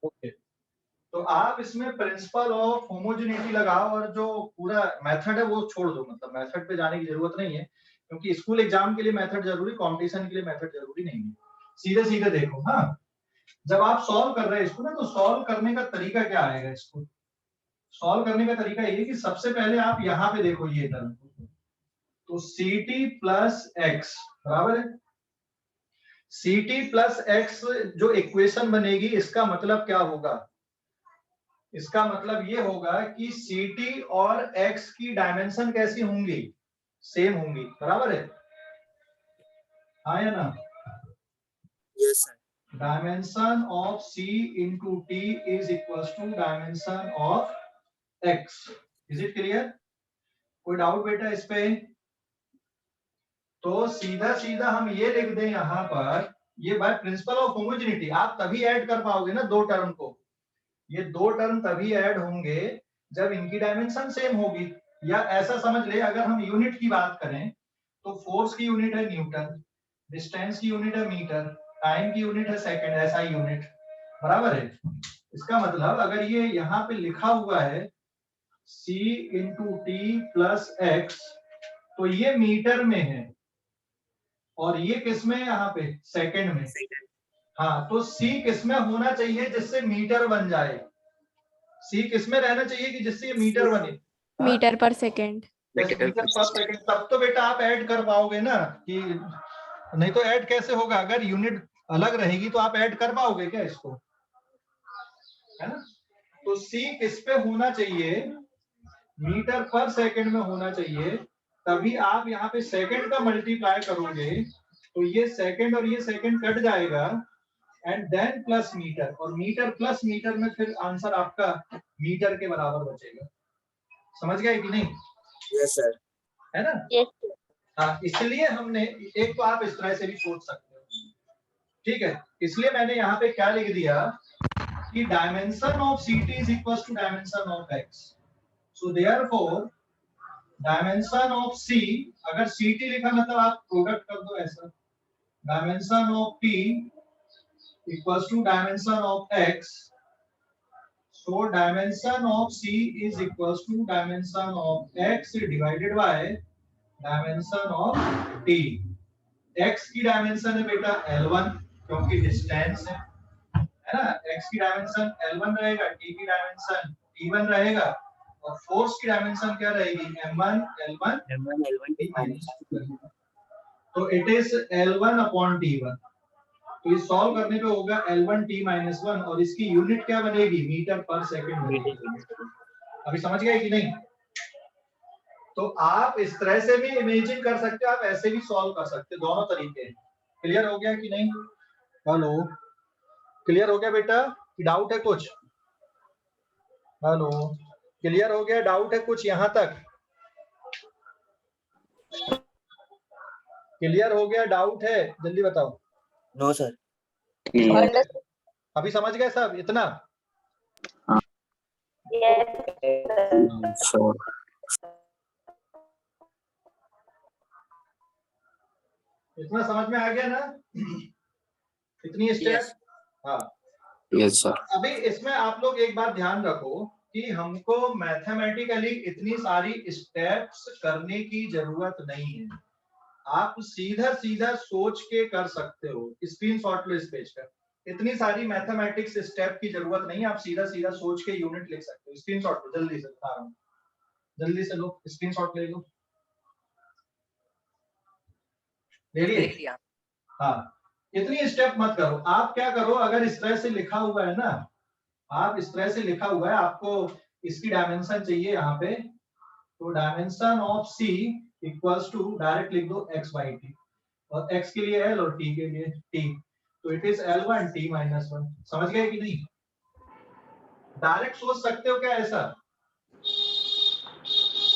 Okay, तो आप इसमें प्रिंसिपल ऑफ होमोजेनिटी लगाओ और जो पूरा मेथड है वो छोड़ दो, मतलब मेथड पे जाने की जरूरत नहीं है, क्योंकि स्कूल एग्जाम के लिए मेथड जरूरी, कंपटीशन के लिए मेथड जरूरी नहीं है। सीधे सीधे देखो। हाँ, जब आप सॉल्व कर रहे हैं इसको ना, तो सॉल्व करने का तरीका क्या आएगा? इसको सॉल्व करने का तरीका ये कि सबसे पहले आप यहाँ पे देखो ये टर्म, तो ct प्लस एक्स बराबर है ct प्लस एक्स। जो इक्वेशन बनेगी इसका मतलब क्या होगा? इसका मतलब ये होगा कि ct और x की डायमेंशन कैसी होंगी? सेम होंगी, बराबर है? हाँ या ना? Yes sir. Dimension of c into t is equal to dimension of x। Is it clear? कोई डाउट बेटा इस पे? तो सीधा सीधा हम ये लिख दें यहाँ पर, ये बाय प्रिंसिपल ऑफ होमोजेनिटी आप तभी ऐड कर पाओगे ना दो टर्म को। ये दो टर्म तभी ऐड होंगे जब इनकी डायमेंशन सेम होगी। या ऐसा समझ ले, अगर हम यूनिट की बात करें तो फोर्स की यूनिट है न्यूटन, डिस्टेंस की यूनिट है मीटर, टाइम की यूनिट है सेकंड, ऐसा यूनिट, बराबर है? इसका मतलब अगर ये यहाँ पे लिखा हुआ है c into T plus x, तो ये मीटर में है और ये किसमें है? यहाँ पे सेकंड में। हाँ, तो c किसमें होना चाहिए जिससे मीटर बन जाए? c किसमें रहना चाहिए कि जिससे ये मीटर बने? Metre per second. मीटर पर सेकंड, तब तो बेटा आप ऐड कर पाओगे ना। कि नहीं तो ऐड कैसे होगा? अगर यूनिट अलग रहेगी तो आप ऐड कर पाओगे क्या इसको? है ना? तो c किस पे होना चाहिए? मीटर पर सेकंड में होना चाहिए। तभी आप यहाँ पे सेकंड का मल्टीप्लाई करोगे तो ये सेकंड और ये सेकंड कट जाएगा, एंड देन प्लस मीटर, और मीटर प्लस मीटर में फिर आंसर आपका मीटर के बराबर बचेगा। समझ गए कि नहीं? Yes sir. है ना? यस। हाँ, इसलिए हमने, एक तो आप इस तरह से भी सोच सकते हो, ठीक है? इसलिए मैंने यहाँ पे क्या लिख दिया कि dimension of ct is equal to dimension of x। So therefore dimension of c, अगर ct लिखा मतलब आप प्रोडक्ट कर दो ऐसा, dimension of t equals to dimension of x, so dimension of c is equals to dimension of x divided by dimension of t। x की dimension है बेटा L1 क्योंकि डिस्टेंस है ना? x की डायमेंशन L1 रहेगा, t की dimension T1 रहेगा, और फोर्स की डायमेंशन क्या रहेगी? M1 L1 T-2। तो it is L1 upon T1। तो ये सॉल्व करने पे होगा L1 T-1, और इसकी यूनिट क्या बनेगी? मीटर पर सेकंड बनेगी। अभी समझ गए कि नहीं? तो आप इस तरह से भी इमेजिन कर सकते हो, आप ऐसे भी सॉल्व कर सकते हो, दोनों तरीके हैं। क्लियर हो गया कि नहीं? हेलो, क्लियर हो गया बेटा कि डाउट है कुछ? हेलो, क्लियर हो गया? डाउट है कुछ यहाँ तक? क्लियर हो गया? डाउट है? जल्दी बताओ। No sir. अभी समझ गए सब इतना? इतना समझ में आ गया ना? इतनी स्टेप? हाँ, यस सर। अभी इसमें आप लोग एक बात ध्यान रखो कि हमको मैथमेटिकली इतनी सारी स्टेप्स करने की जरूरत नहीं है। आप सीधा सीधा सोच के कर सकते हो। स्क्रीनशॉट लो इस पेज का। इतनी सारी मैथमेटिक्स स्टेप की जरूरत नहीं है, आप सीधा सीधा सोच के यूनिट लिख सकते हो। स्क्रीनशॉट लो, जल्दी से बता रहा हूँ, जल्दी से लो, स्क्रीनशॉट ले लो। ले लिए? हाँ, इतनी स्टेप मत करो। आप क्या करो, अगर इस तरह से लिखा हुआ है ना, आप इस तरह से लिखा हुआ है, आपको इसकी डायमेंशन चाहिए यहाँ पे, तो dimension of c equals to direct लिख दो x बाई टी, और x के लिए l और t के लिए t, तो इट इज L1 T-1। समझ गए कि नहीं? डायरेक्ट सोच सकते हो क्या ऐसा?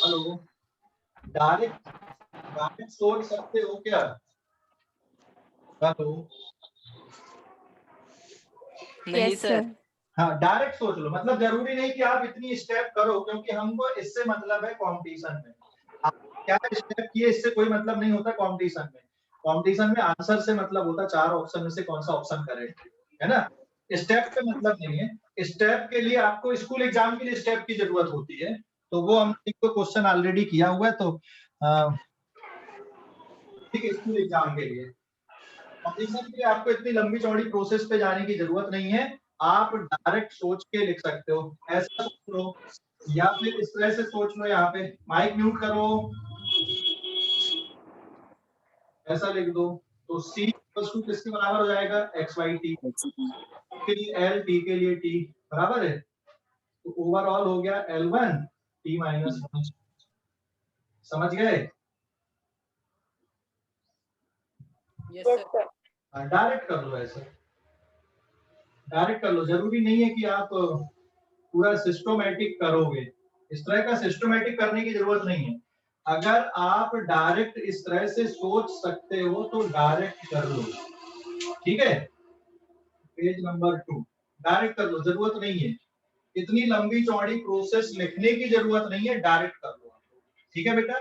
हेलो, डायरेक्ट सोच सकते हो क्या? हेलो, नहीं सर। हाँ, डायरेक्ट सोच लो, मतलब जरूरी नहीं कि आप इतनी स्टेप करो, क्योंकि हमको इससे मतलब है कंपटीशन में। आप क्या स्टेप किए इससे कोई मतलब नहीं होता कंपटीशन में। कंपटीशन में आंसर से मतलब होता 4 ऑप्शन में से कौन सा ऑप्शन करेक्ट है ना? स्टेप का मतलब नहीं है, स्टेप के लिए आपको स्कूल एग्जाम के लिए स्टेप की जरूरत होती है, तो वो हमने एक तो क्वेश्चन ऑलरेडी किया हुआ है, तो ठीक है, स्कूल एग्जाम के लिए ऑडिशन के लिए आपको इतनी लंबी चौड़ी प्रोसेस पे जाने की जरूरत नहीं है, आप डायरेक्ट सोच के लिख सकते हो, ऐसा सोच लो या फिर इस तरह से सोच लो, यहाँ पे माइक म्यूट करो, ऐसा लिख दो, तो C किसके बराबर हो जाएगा, एक्स वाई टी के लिए L, T के लिए T बराबर है, तो ओवरऑल हो गया L1 T माइनस 1। समझ गए? Yes sir. डायरेक्ट कर लो, ऐसे डायरेक्ट कर लो, जरूरी नहीं है कि आप पूरा सिस्टमैटिक करोगे, इस तरह का सिस्टमैटिक करने की जरूरत नहीं है, अगर आप डायरेक्ट इस तरह से सोच सकते हो तो डायरेक्ट कर लो, ठीक है। पेज नंबर 2 डायरेक्ट कर लो, जरूरत नहीं है इतनी लंबी चौड़ी प्रोसेस लिखने की, जरूरत नहीं है, डायरेक्ट कर लो, ठीक है बेटा।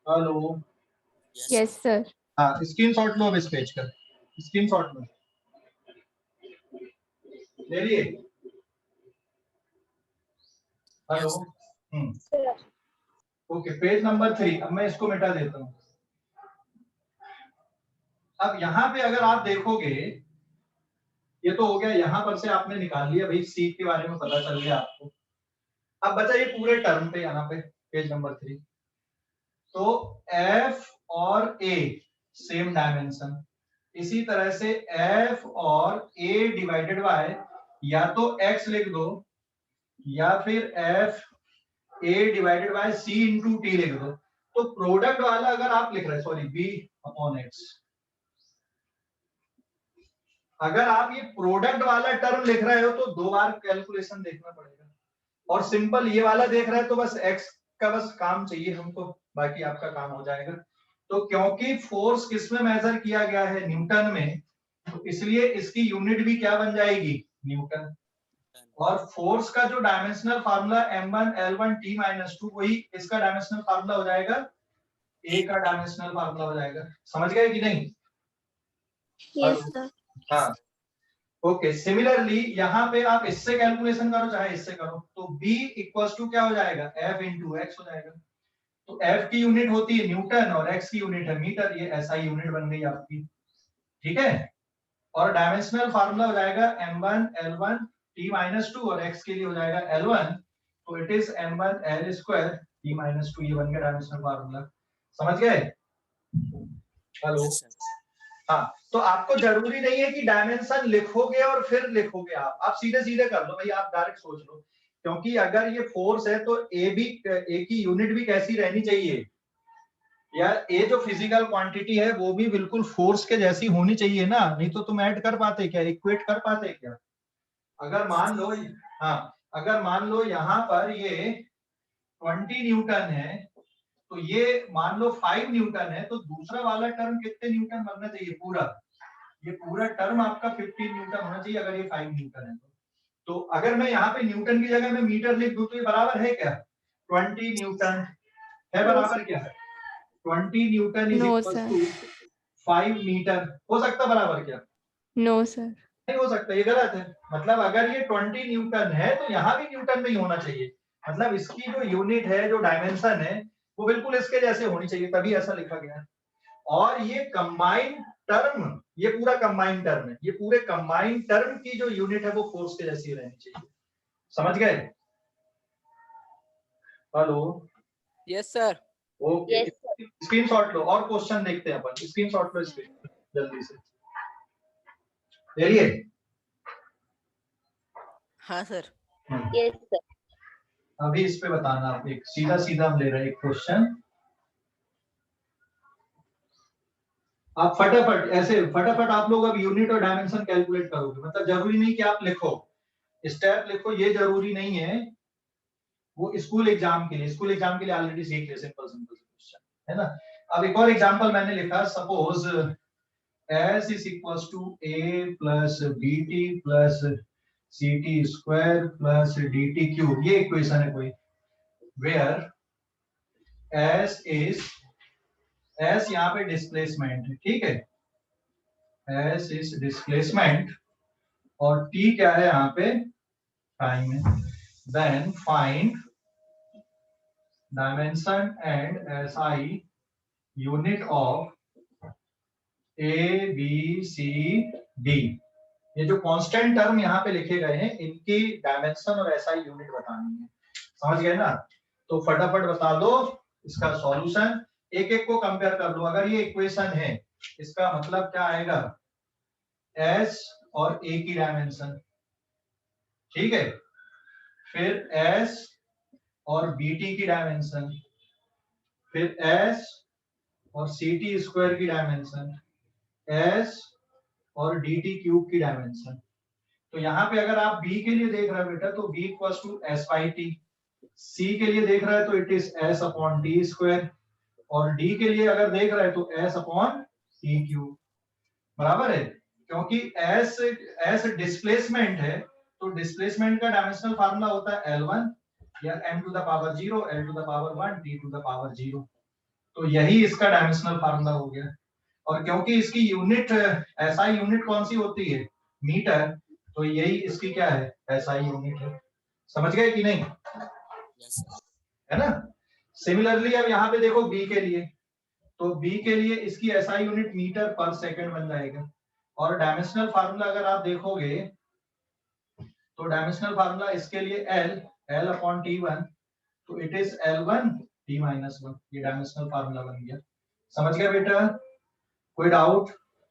Hello, Yes, sir. हाँ स्क्रीनशॉट लो अब इस पेज का, स्क्रीनशॉट लो, ले लिए? हेलो, ओके, पेज नंबर 3, अब मैं इसको मिटा देता हूँ। अब यहाँ पे अगर आप देखोगे, ये तो हो गया, यहाँ पर से आपने निकाल लिया भाई, सी के बारे में पता चल गया आपको। अब बचा ये पूरे टर्म पे, यहाँ पे पेज नंबर 3, तो F और A सेम डायमेंशन, इसी तरह से F और A डिवाइडेड बाय या तो X लिख दो या फिर F A divided by C into T लिख दो। तो प्रोडक्ट वाला अगर आप लिख रहे हैं, सॉरी B अपॉन X, अगर आप ये प्रोडक्ट वाला टर्म लिख रहे हो तो 2 बार कैलकुलेशन देखना पड़ेगा, और सिंपल ये वाला देख रहे हैं तो बस X का बस काम चाहिए हमको, बाकी आपका काम हो जाएगा। तो क्योंकि फोर्स किस में मेजर किया गया है, न्यूटन में, तो इसलिए इसकी यूनिट भी क्या बन जाएगी, न्यूटन, और फोर्स का जो dimensional formula m1 l1 t-2 वही इसका डायमेंशनल फार्मूला हो जाएगा, A का डायमेंशनल फार्मूला हो जाएगा। समझ गए कि नहीं? Yes, sir. हाँ, ओके। सिमिलरली यहाँ पे आप इससे कैलकुलेशन करो चाहे इससे करो, तो B इक्वल्स टू क्या हो जाएगा, F इंटू एक्स हो जाएगा। तो F की यूनिट होती है न्यूटन और X की यूनिट है मीटर, ये SI यूनिट बन गई आपकी, ठीक है। और डायमेंशनल फार्मूला हो जाएगा m1 l1 t-2 और X के लिए हो जाएगा l1, तो it is m1 l square t-2, ये बन गया डायमेंशनल फार्मूला। समझ गए? हेलो, हाँ, तो आपको जरूरी नहीं है कि डायमेंशन लिखोगे और फिर लिखोगे, आप सीधे सीधे कर लो भाई, आप डायरेक्ट सोच लो, क्योंकि अगर ये फोर्स है तो ए की यूनिट भी कैसी रहनी चाहिए, या ए जो फिजिकल क्वांटिटी है वो भी बिल्कुल फोर्स के जैसी होनी चाहिए ना, नहीं तो तुम ऐड कर पाते क्या, इक्वेट कर पाते क्या? अगर मान लो, हाँ, अगर मान लो यहाँ पर ये 20 न्यूटन है, तो ये मान लो 5 न्यूटन है, तो दूसरा वाला टर्म कितने न्यूटन बनना चाहिए, पूरा ये पूरा टर्म आपका 15 न्यूटन होना चाहिए, अगर ये 5 न्यूटन है तो अगर मैं यहाँ पे न्यूटन की जगह में मीटर लिख दूं तो ये बराबर है क्या, 20 न्यूटन है, बराबर क्या है, 20 newton is No, equal sir. To 5 metre, हो सकता बराबर क्या, No, sir. नहीं हो सकता, ये गलत है। मतलब अगर ये 20 न्यूटन है तो यहाँ भी न्यूटन में ही होना चाहिए, मतलब इसकी जो यूनिट है, जो डायमेंशन है, वो बिल्कुल इसके जैसे होनी चाहिए, तभी ऐसा लिखा गया है। और ये कंबाइंड टर्म, ये पूरा कंबाइंड टर्म है, ये पूरे कंबाइंड टर्म की जो यूनिट है वो फोर्स के जैसी रहनी चाहिए। समझ गए? Hello, yes sir. Okay, screenshot लो और क्वेश्चन देखते हैं अपन, स्क्रीनशॉट लो स्क्रीन जल्दी से, ले लिए? हाँ सर। Yes sir. अभी इस पे बताना आप, एक सीधा सीधा हम ले रहे हैं एक क्वेश्चन, आप फटाफट ऐसे फटाफट आप लोग अब यूनिट और डायमेंशन कैलकुलेट करोगे, मतलब जरूरी नहीं कि आप लिखो, स्टेप लिखो, ये जरूरी नहीं है, वो स्कूल एग्जाम के लिए ऑलरेडी सीख रहे, सिंपल सिंपल क्वेश्चन है ना। अब एक और एग्जांपल मैंने लिखा, suppose S is equals to A plus BT plus CT square plus DT cube, ये इक्वेशन है कोई, where S यहाँ पे डिस्प्लेसमेंट है, ठीक है, S इज डिस्प्लेसमेंट और T क्या है यहाँ पे, टाइम है। Then find dimension and SI unit of A B C D। ये जो कांस्टेंट टर्म यहाँ पे लिखे गए हैं इनकी डायमेंशन और SI यूनिट बतानी है, समझ गए ना? तो फटाफट बता दो इसका सॉल्यूशन, एक एक को कंपेयर कर लो। अगर ये इक्वेशन है इसका मतलब क्या आएगा, S और A की डायमेंशन, ठीक है, फिर S और BT की डायमेंशन, फिर S और CT स्क्वायर की डायमेंशन, S और DT क्यूब की डायमेंशन। तो यहाँ पे अगर आप B के लिए देख रहे हो बेटा तो B equals to S/T, C के लिए देख रहा है तो इट इज S/T स्क्वायर, और D के लिए अगर देख रहा है तो S/T क्यूब, बराबर है। क्योंकि S डिस्प्लेसमेंट है तो डिस्प्लेसमेंट का डायमेंशनल फार्मूला होता है L1 या m to the power 0 L to the power 1 T to the power 0। तो यही इसका डायमेंशनल फार्मूला हो गया। और क्योंकि इसकी यूनिट SI यूनिट कौन सी होती है, मीटर, तो यही इसकी क्या है, SI यूनिट है। समझ गए कि नहीं? Yes, sir. है ना? सिमिलरली अब यहाँ पे देखो B के लिए, तो B के लिए इसकी SI यूनिट मीटर पर सेकंड बन जाएगा। और डायमेंशनल फार्मूला अगर आप देखोगे तो डायमेंशनल फार्मूला इसके लिए L/T1, तो इट इज L1 T-1, ये डायमेंशनल फार्मूला बन गया। समझ गया बेटा? कोई डाउट?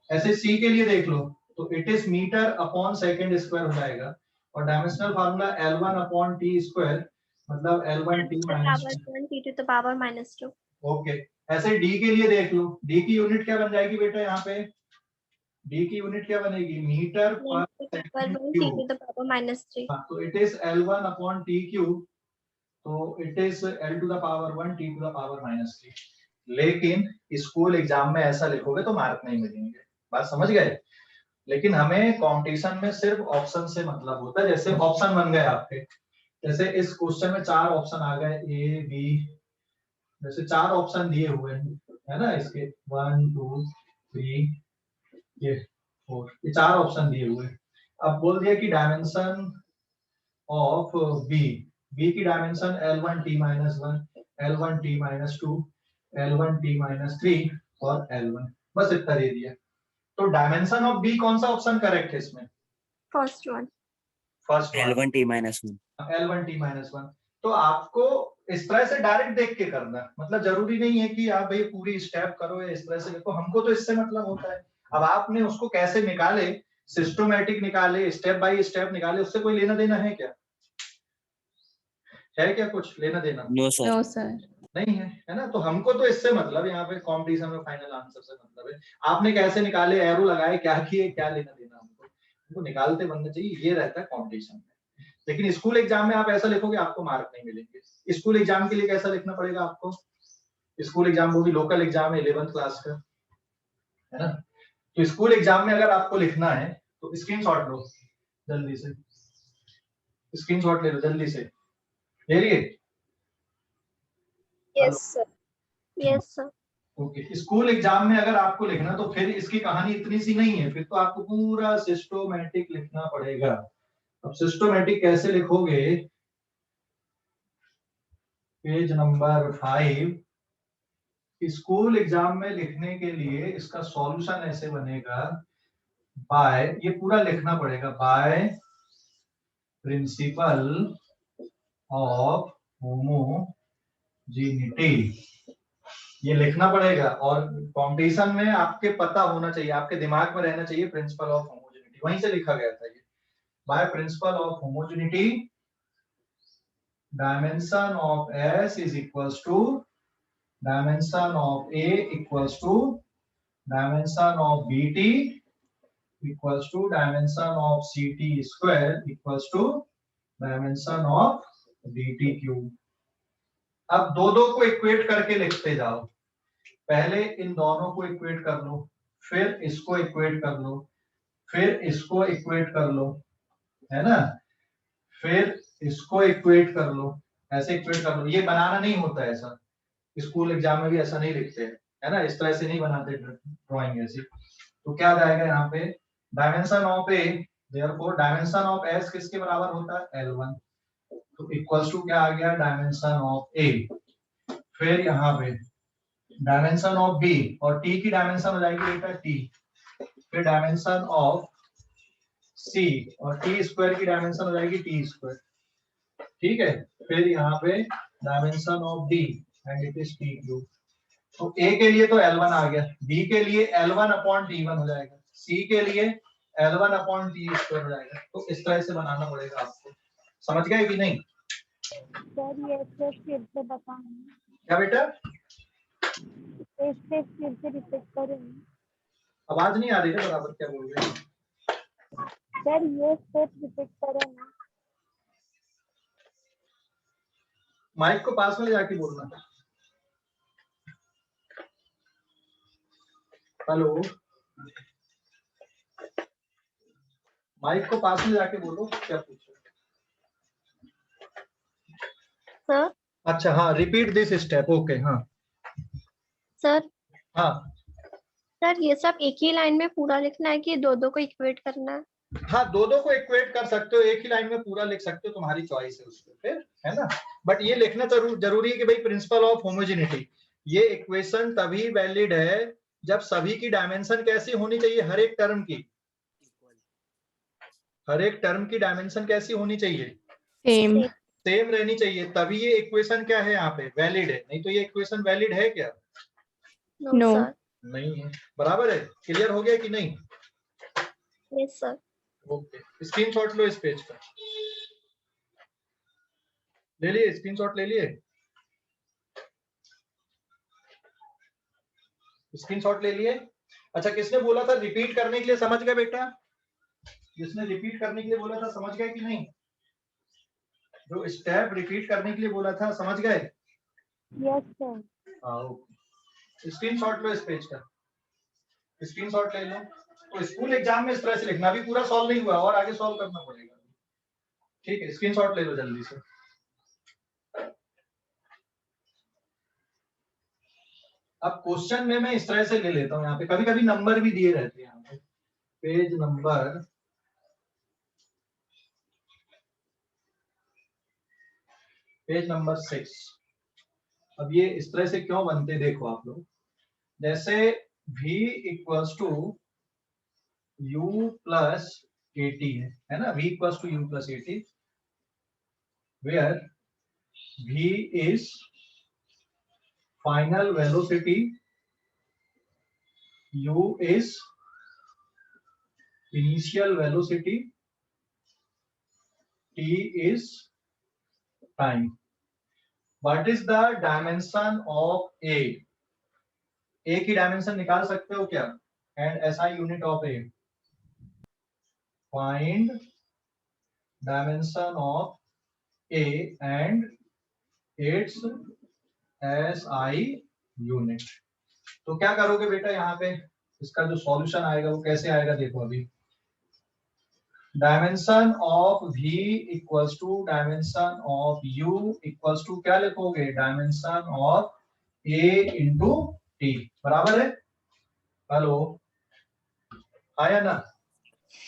ऐसे C के लिए देख लो तो it is metre upon second square हो जाएगा, और डायमेंशनल फार्मूला L1/T स्क्वायर मतलब L1 T-1 T to the power -2. Okay. ऐसे D के लिए देख लो, D की यूनिट क्या बन जाएगी बेटा, यहाँ पे D की यूनिट क्या बनेगी, मीटर पर second T cube, to the power -3. तो इट इज L1/T क्यूब, तो it is L to the power 1 T to the power -3। लेकिन स्कूल एग्जाम में ऐसा लिखोगे तो मार्क नहीं मिलेंगे, बात समझ गए? लेकिन हमें कंपटीशन में सिर्फ ऑप्शन से मतलब होता है। जैसे ऑप्शन बन गए आपके, जैसे इस क्वेश्चन में 4 ऑप्शन आ गए A B, जैसे 4 ऑप्शन दिए हुए हैं, है ना, इसके 1 2 3 ये 4, ये 4 ऑप्शन दिए हुए। अब बोल दिया कि डायमेंशन ऑफ B की dimension L1 T-1, L1 T-2, L1 T-3 और L1, बस इतना दे दिया। तो डायमेंशन ऑफ B कौन सा ऑप्शन करेक्ट है इसमें? First one. First L1 T-1. L1 T-1। तो आपको इस तरह से डायरेक्ट देख के करना, मतलब जरूरी नहीं है कि आप भाई पूरी स्टेप करो या इस तरह से देखो, हमको तो इससे मतलब होता है। अब आपने उसको कैसे निकाले, सिस्टमैटिक निकाले, स्टेप बाय स्टेप निकाले, उससे कोई लेना देना है क्या? है क्या कुछ लेना देना? No, sir. No, sir. नहीं है, है ना? तो हमको तो इससे मतलब, यहाँ पे कंपटीशन में फाइनल आंसर से मतलब है। आपने कैसे निकाले, एरो लगाए, क्या किए, क्या लेना देना, हमको निकालते बनना चाहिए, ये रहता है कंपटीशन में। लेकिन स्कूल एग्जाम में आप ऐसा लिखोगे आपको मार्क नहीं मिलेंगे। स्कूल एग्जाम के लिए कैसा लिखना पड़ेगा आपको? स्कूल एग्जाम वो भी लोकल एग्जाम है 11th क्लास का, है ना? तो स्कूल एग्जाम में अगर आपको लिखना है तो स्क्रीनशॉट लो जल्दी से, स्क्रीनशॉट ले लो जल्दी से, ले लिए? Yes, sir. Yes, sir. Okay. School exam में अगर आपको लिखना तो फिर इसकी कहानी इतनी सी नहीं है, फिर तो आपको पूरा सिस्टमैटिक लिखना पड़ेगा। अब सिस्टमैटिक कैसे लिखोगे, पेज नंबर 5, स्कूल एग्जाम में लिखने के लिए इसका सॉल्यूशन ऐसे बनेगा, बाय, ये पूरा लिखना पड़ेगा, बाय प्रिंसिपल ऑफ होमोजेनिटी, ये लिखना पड़ेगा। और कंपटीशन में आपके पता होना चाहिए, आपके दिमाग में रहना चाहिए प्रिंसिपल ऑफ होमोजेनिटी, वहीं से लिखा गया था ये, by principle of homogeneity dimension of S is equals to dimension of A equals to dimension of BT equals to dimension of CT square equals to dimension of DT cube. अब दो दो को इक्वेट करके लिखते जाओ, पहले इन दोनों को इक्वेट कर लो, फिर इसको इक्वेट कर लो, फिर इसको इक्वेट कर लो, है ना, फिर इसको इक्वेट कर लो, ऐसे इक्वेट कर लो। ये बनाना नहीं होता है ऐसा, स्कूल एग्जाम में भी ऐसा नहीं लिखते हैं, है ना, इस तरह से नहीं बनाते ड्राइंग ऐसी। तो क्या आ जाएगा यहाँ पे dimension of A, therefore dimension of S किसके बराबर होता है L1, तो इक्वल्स टू क्या आ गया डायमेंशन ऑफ ए, फिर यहाँ पे डायमेंशन ऑफ बी और टी की डायमेंशन हो जाएगी बेटा टी, फिर डायमेंशन ऑफ सी और टी स्क्वायर की डायमेंशन हो जाएगी टी स्क्वायर, ठीक है, फिर यहाँ पे dimension of D and it is T cube. तो ए के लिए तो L1 आ गया, बी के लिए L1 अपॉन T1 हो जाएगा, सी के लिए L1 अपॉन टी स्क्वायर हो जाएगा। तो इस तरह से बनाना पड़ेगा आपको, समझ गए कि नहीं? सर ये स्टेप फिर से बताएं, क्या बेटा? ये स्टेप फिर से रिपीट करें। आवाज नहीं आ रही है बराबर, क्या बोल रहे हैं? सर ये स्टेप रिपीट करें ना। माइक को पास में ले जाके बोलना। हेलो, माइक को पास में जाके बोलो, क्या पूछो? सर अच्छा हाँ, रिपीट दिस स्टेप, ओके हाँ सर हाँ सर ये सब एक ही लाइन में पूरा लिखना है कि दो दो को इक्वेट करना है? हाँ, दो को इक्वेट कर सकते हो, एक ही लाइन में पूरा लिख सकते हो, तुम्हारी चॉइस है उसपे फिर, है ना। बट ये लिखना जरूरी है कि भाई प्रिंसिपल ऑफ होमोजेनिटी, ये इक्वेशन तभी वैलिड है जब सभी की डायमेंशन कैसी होनी चाहिए, हर एक टर्म की, हर एक टर्म की डायमेंशन कैसी होनी चाहिए, सेम सेम रहनी चाहिए, तभी ये इक्वेशन क्या है यहाँ पे वैलिड है, नहीं तो ये इक्वेशन वैलिड है क्या? No sir. नहीं है, बराबर है। क्लियर हो गया कि नहीं? Yes sir. ओके, स्क्रीनशॉट लो इस पेज का, ले लिए स्क्रीनशॉट, ले लिए स्क्रीनशॉट ले लिए। अच्छा, किसने बोला था रिपीट करने के लिए, समझ गए बेटा? जिसने रिपीट करने के लिए बोला था समझ गए कि नहीं? जो स्टेप रिपीट करने के लिए बोला था समझ गए? Yes sir. ओके, स्क्रीनशॉट लो इस पेज का, स्क्रीनशॉट ले लो। तो स्कूल एग्जाम में इस तरह से लिखना, अभी पूरा सॉल्व नहीं हुआ और आगे सॉल्व करना पड़ेगा, ठीक है? स्क्रीनशॉट ले लो जल्दी से। अब क्वेश्चन में मैं इस तरह से ले लेता हूँ, यहाँ पे कभी कभी नंबर भी दिए रहते हैं, यहाँ पे पेज नंबर 6। अब ये इस तरह से क्यों बनते देखो आप लोग, जैसे v equals to u plus at है ना, v equals to u plus at, where v is final velocity, u is initial velocity, t is time. What is the dimension of a? a की dimension निकाल सकते हो क्या? And SI unit of a, find dimension of a and it's SI unit. तो क्या करोगे बेटा, यहाँ पे इसका जो सॉल्यूशन आएगा वो कैसे आएगा देखो। अभी dimension of v equals to dimension of u equals to क्या लिखोगे, dimension of a into t, बराबर है? हेलो, आया ना?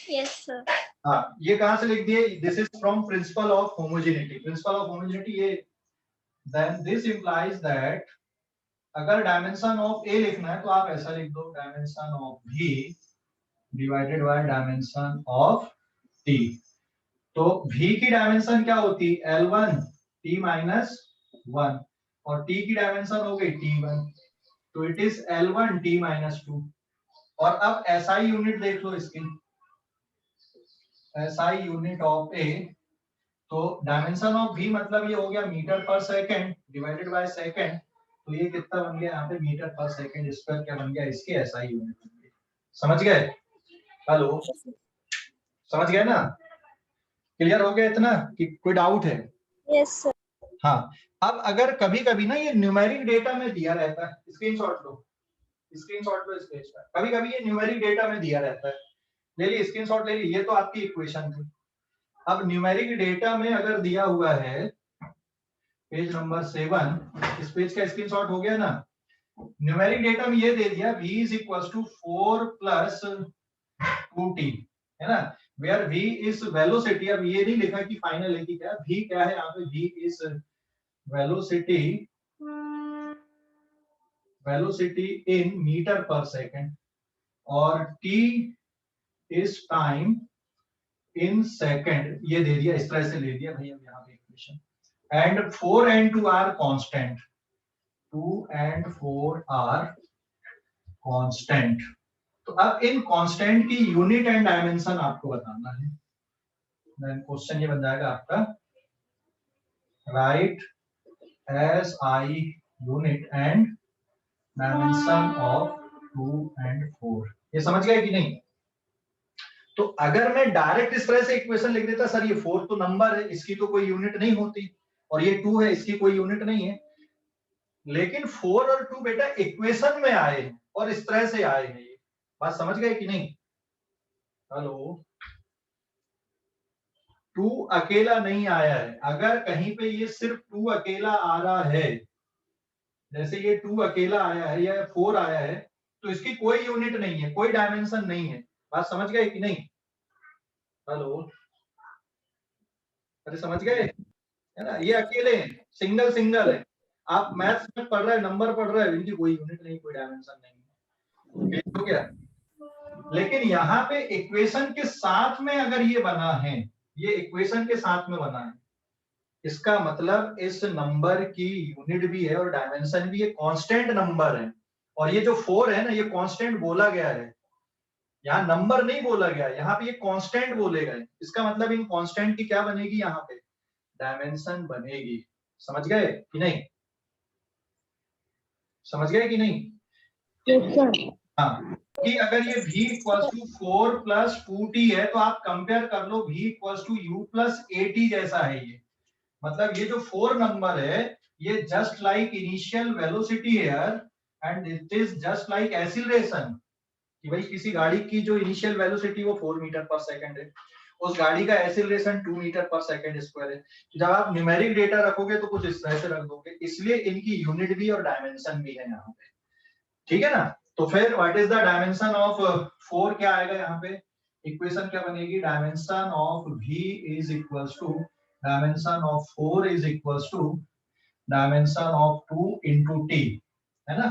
Yes sir. हाँ, ये कहां से लिख दिए? This is from principle of homogeneity, principle of homogeneity ये। देन दिस इंप्लाइज दैट अगर डायमेंशन ऑफ a लिखना है तो आप ऐसा लिख दो, dimension of v divided by dimension of t। तो v की डायमेंशन क्या होती है, L1 t माइनस 1 और t की डायमेंशन हो गई t1, तो it is L1 t minus 2। और अब SI यूनिट देख लो इसकी, SI यूनिट ऑफ a, तो डायमेंशन ऑफ v मतलब ये हो गया मीटर पर सेकंड डिवाइडेड बाय सेकंड, तो ये कितना बन गया यहाँ पे, मीटर पर सेकंड स्क्वायर क्या बन गया, इसके SI यूनिट बन गई। समझ गए? हेलो, समझ गए ना? क्लियर हो गया इतना कि कोई डाउट है? Yes sir. हाँ, अब अगर कभी कभी ना ये न्यूमेरिक डेटा में दिया रहता है, स्क्रीनशॉट लो, स्क्रीनशॉट लो इस पेज का, कभी कभी ये न्यूमेरिक डेटा में दिया रहता है, ले ली स्क्रीनशॉट, ले ली, ये तो आपकी इक्वेशन थी। अब न्यूमेरिक डेटा में अगर दिया हुआ है पेज नंबर 7, इस पेज का स्क्रीनशॉट हो गया ना, न्यूमेरिक डेटा में ये दे दिया v is equal to 4 plus 2t, है ना, वेयर v इज वेलोसिटी। अब ये नहीं लिखा कि फाइनल है कि क्या, v क्या है यहाँ पे, v is velocity in metre per second और t is time in second, ये दे दिया, इस तरह से ले दिया भैया यहाँ पे equation. And 4 and 2 are constant, 2 and 4 are constant. तो अब इन कांस्टेंट की यूनिट एंड डायमेंशन आपको बताना है। देन क्वेश्चन ये बन जाएगा आपका, write S I unit and dimension of 2 and 4। ये समझ गए कि नहीं? तो अगर मैं डायरेक्ट इस तरह से इक्वेशन लिख देता, सर ये 4 तो नंबर है, इसकी तो कोई यूनिट नहीं होती, और ये 2 है, इसकी कोई यूनिट नहीं है। लेकिन 4 और 2 बेटा इक्वेशन में आए हैं और इस तरह से आए हैं। ये बात समझ गए कि नहीं? हेलो, 2 अकेला नहीं आया है। अगर कहीं पे ये सिर्फ 2 अकेला आ रहा है, जैसे ये 2 अकेला आया है या 4 आया है, तो इसकी कोई यूनिट नहीं है, कोई डायमेंशन नहीं है। बात समझ गए कि नहीं? हेलो, अरे समझ गए, है ना? ये अकेले हैं, सिंगल सिंगल है। आप मैथ्स में पढ़ रहे हैं, नंबर पढ़ रहे हैं, इनकी कोई यूनिट नहीं, कोई डायमेंशन नहीं, हो गया। लेकिन यहाँ पे इक्वेशन के साथ में अगर ये बना है, ये इक्वेशन के साथ में बना है, इसका मतलब इस नंबर की यूनिट भी है और डायमेंशन भी है, कांस्टेंट नंबर है। और ये जो 4 है ना, ये कांस्टेंट बोला गया है, यहाँ नंबर नहीं बोला गया, यहाँ पे ये कांस्टेंट बोले गए। इसका मतलब इन कांस्टेंट की क्या बनेगी, यहाँ पे डायमेंशन बनेगी। समझ गए कि नहीं? समझ गए कि नहीं? Yes sir. हाँ, कि अगर ये v equal to 4 plus 2t है, तो आप कंपेयर कर लो, v equal to u plus 8t जैसा है ये। मतलब ये जो 4 नंबर है, ये just like initial velocity here and it is just like acceleration. कि भाई किसी गाड़ी की जो इनिशियल वेलोसिटी वो 4 मीटर पर सेकंड है, उस गाड़ी का एक्सीलरेशन 2 मीटर पर सेकंड स्क्वायर है। तो जब आप न्यूमेरिक डेटा रखोगे तो कुछ इस तरह से रख दोगे, इसलिए इनकी यूनिट भी और डायमेंशन भी है यहाँ पे, ठीक है ना? तो फिर what is the dimension of 4, क्या आएगा यहाँ पे? इक्वेशन क्या बनेगी? Dimension of v is equals to dimension of 4 is equals to dimension of 2 into t, है ना?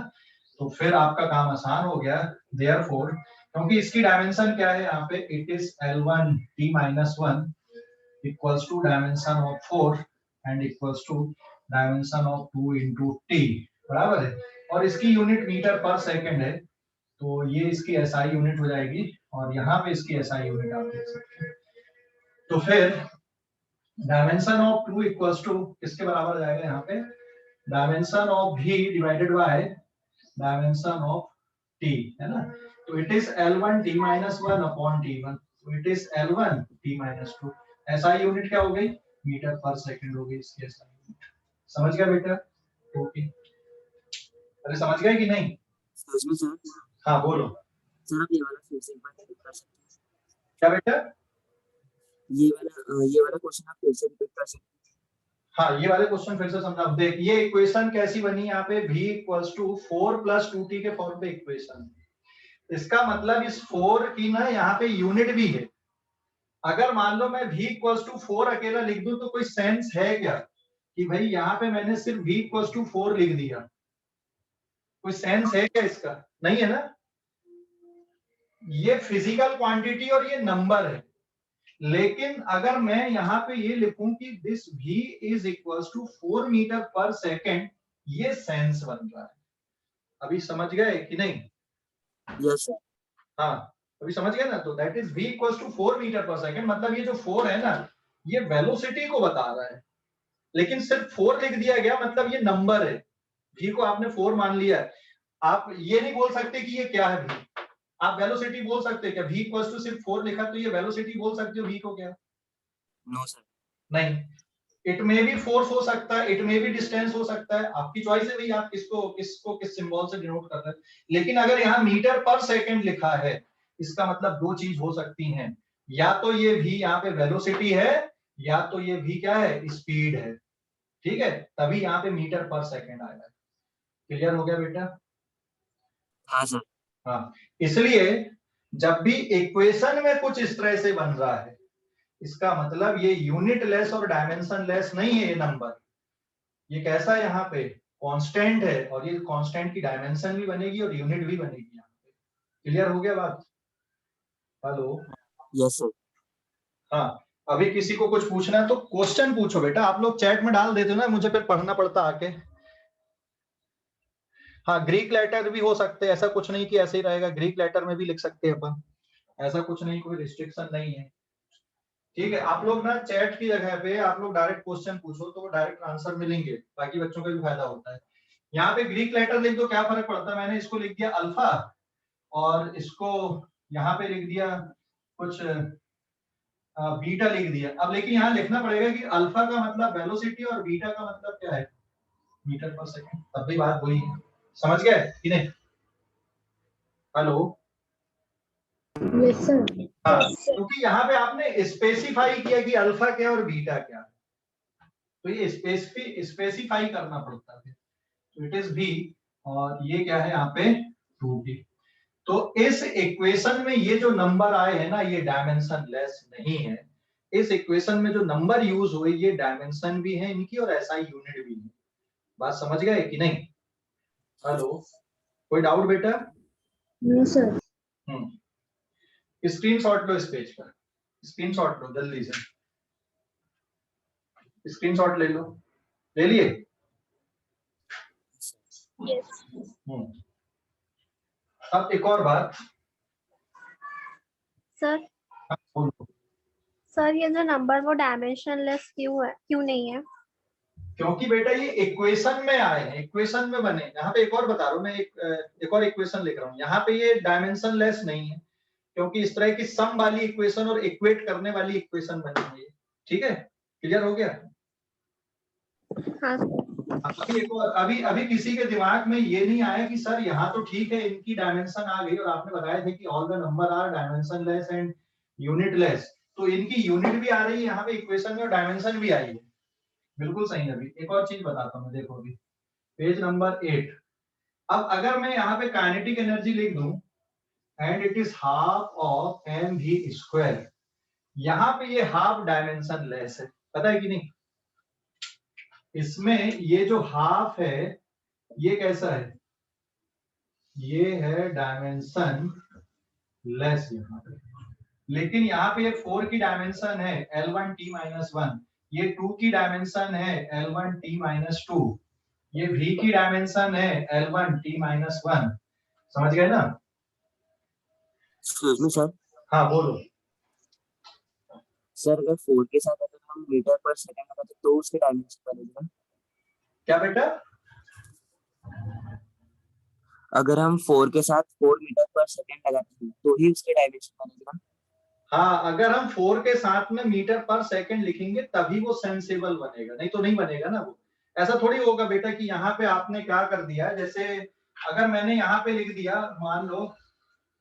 तो फिर आपका काम आसान हो गया। देयरफॉर, क्योंकि इसकी डायमेंशन क्या है यहाँ पे, it is L1 t-1 equals to dimension of 4 and equals to dimension of 2 into t, बराबर है। और इसकी यूनिट मीटर पर सेकंड है, तो ये इसकी एसआई यूनिट हो जाएगी, और यहाँ पे इसकी एसआई यूनिट आप देख सकते हैं। तो फिर डायमेंशन ऑफ 2 इक्वल्स टू किसके बराबर हो जाएगा यहाँ पे? Dimension of v divided by dimension of t, है ना? तो it is L1 t-1 upon t1, तो it is L1 t-2। SI unit क्या हो गई? मीटर पर सेकंड हो गई इसकी एसआई यूनिट। समझ गया बेटा? ओके, अरे समझ गए कि नहीं? समझ में सर। हाँ बोलो सर आप ये वाला फिर से एक बार रिपीट कर सकते हैं? क्या बेटा? ये वाला क्वेश्चन आप फिर से रिपीट कर सकते हैं? हाँ, ये वाले क्वेश्चन फिर से समझाओ। देख, ये इक्वेशन कैसी बनी यहाँ पे, v equals to 4 plus 2t के फॉर्म पे इक्वेशन। इसका मतलब इस 4 की ना यहाँ पे यूनिट भी है। अगर मान लो मैं v इक्वल्स टू 4 अकेला लिख दूं तो कोई सेंस है क्या कि भाई यहाँ पे मैंने सिर्फ v इक्वल्स टू 4 लिख दिया? कोई सेंस है क्या इसका? नहीं है ना। ये फिजिकल क्वांटिटी और ये नंबर है। लेकिन अगर मैं यहाँ पे ये लिखूं कि this v is equals to 4 metre per second, ये सेंस बन रहा है। अभी समझ गए कि नहीं? Yes sir. हाँ, अभी समझ गए ना? तो that is v equals to 4 metre per second, मतलब ये जो 4 है ना, ये वेलोसिटी को बता रहा है। लेकिन सिर्फ 4 लिख दिया गया, मतलब ये नंबर है। v को आपने 4 मान लिया। आप ये नहीं बोल सकते कि ये क्या है v। आप वेलोसिटी बोल सकते हैं क्या? v इक्वल्स टू सिर्फ 4 लिखा तो ये वेलोसिटी बोल सकते हो v को क्या? No sir. नहीं, इट मे बी फोर्स हो सकता है, इट मे बी डिस्टेंस हो सकता है, आपकी चॉइस है भाई, आप किसको किस सिंबल से डिनोट कर रहे हैं। लेकिन अगर यहाँ मीटर पर सेकंड लिखा है, इसका मतलब दो चीज हो सकती हैं, या तो ये v यहाँ पे वेलोसिटी है, या तो ये v क्या है? स्पीड है। ठीक है, तभी यहाँ पे मीटर पर सेकंड आएगा। क्लियर हो गया बेटा? हाँ सर। हाँ, इसलिए जब भी इक्वेशन में कुछ इस तरह से बन रहा है, इसका मतलब ये यूनिट लेस और डायमेंशन लेस नहीं है। ये नंबर, ये कैसा है, यहाँ पे कांस्टेंट है, और ये कांस्टेंट की डायमेंशन भी बनेगी और यूनिट भी बनेगी यहाँ पे। क्लियर हो गया बात? हेलो? Yes sir. हाँ, अभी किसी को कुछ पूछना है तो क्वेश्चन पूछो बेटा। आप लोग चैट में डाल देते हो ना, मुझे फिर पढ़ना पड़ता आके। हाँ, ग्रीक लेटर भी हो सकते हैं, ऐसा कुछ नहीं कि ऐसे ही रहेगा, ग्रीक लेटर में भी लिख सकते हैं अपन, ऐसा कुछ नहीं, कोई रिस्ट्रिक्शन नहीं है। ठीक है, आप लोग ना चैट की जगह पे आप लोग डायरेक्ट क्वेश्चन पूछो तो डायरेक्ट आंसर मिलेंगे, बाकी बच्चों का भी फायदा होता है। यहाँ पे ग्रीक लेटर लिख दो, क्या फर्क पड़ता है, मैंने इसको लिख दिया अल्फा और इसको यहाँ पे लिख दिया कुछ बीटा लिख दिया। अब लेकिन यहाँ लिखना पड़ेगा कि अल्फा का मतलब वेलोसिटी और बीटा का मतलब क्या है, मीटर पर सेकंड। तब भी बात वही है, समझ गए कि नहीं? हेलो? Yes sir. हाँ, क्योंकि यहाँ पे आपने स्पेसिफाई किया कि अल्फा क्या और बीटा क्या, तो ये स्पेसिफाई करना पड़ता है। तो इट इज बी, और ये क्या है यहाँ पे 2b। तो इस इक्वेशन में ये जो नंबर आए हैं ना, ये डायमेंशन लेस नहीं है। इस इक्वेशन में जो नंबर यूज हुए ये डायमेंशन भी है इनकी और एसआई यूनिट भी है। बात समझ गए कि नहीं? हेलो? कोई डाउट बेटा? No sir. स्क्रीनशॉट लो इस पेज पर, स्क्रीनशॉट लो जल्दी से, स्क्रीनशॉट ले लो। ले लिए? यस अब एक और बात। सर हाँ, बोलो। सर ये जो नंबर वो डायमेंशनलेस क्यों है, क्यों नहीं है? क्योंकि बेटा ये इक्वेशन में आए हैं, इक्वेशन में बने। यहाँ पे एक और बता रहा हूँ मैं, एक और इक्वेशन लिख रहा हूँ। यहाँ पे ये डायमेंशन लेस नहीं है क्योंकि इस तरह की सम वाली इक्वेशन और इक्वेट करने वाली इक्वेशन बनी है। ठीक है, क्लियर हो गया? हाँ सर। अभी एक और, अभी अभी किसी के दिमाग में ये नहीं आया कि सर यहाँ तो ठीक है इनकी डायमेंशन आ गई और आपने बताया था कि all the number are dimensionless and unitless, तो इनकी यूनिट भी आ रही है यहाँ पे इक्वेशन में और डायमेंशन भी आई है। बिल्कुल सही है। अभी एक और चीज बताता हूँ, देखो अभी पेज नंबर 8। अब अगर मैं यहाँ पे काइनेटिक एनर्जी लिख दूं and it is half of mv², यहाँ पे ये हाफ डायमेंशन लेस है, पता है कि नहीं? इसमें ये जो हाफ है ये कैसा है, ये है डायमेंशन लेस यहाँ पे। लेकिन यहाँ पे ये 4 की डायमेंशन है L1t-1, ये 2 की डायमेंशन है L1t-2, ये v की डायमेंशन है L1t-1। समझ गए ना? Excuse me sir. हाँ बोलो। सर अगर 4 के साथ अगर हम मीटर पर सेकंड लगाते तो उसके डायमेंशन बनेगा? क्या बेटा? अगर हम 4 के साथ 4 मीटर पर सेकंड लगाते हैं तो ही उसके डायमेंशन बनेगा? हाँ, अगर हम 4 के साथ में मीटर पर सेकंड लिखेंगे तभी वो सेंसेबल बनेगा, नहीं तो नहीं बनेगा ना वो। ऐसा थोड़ी होगा बेटा कि यहाँ पे आपने क्या कर दिया, जैसे अगर मैंने यहाँ पे लिख दिया, मान लो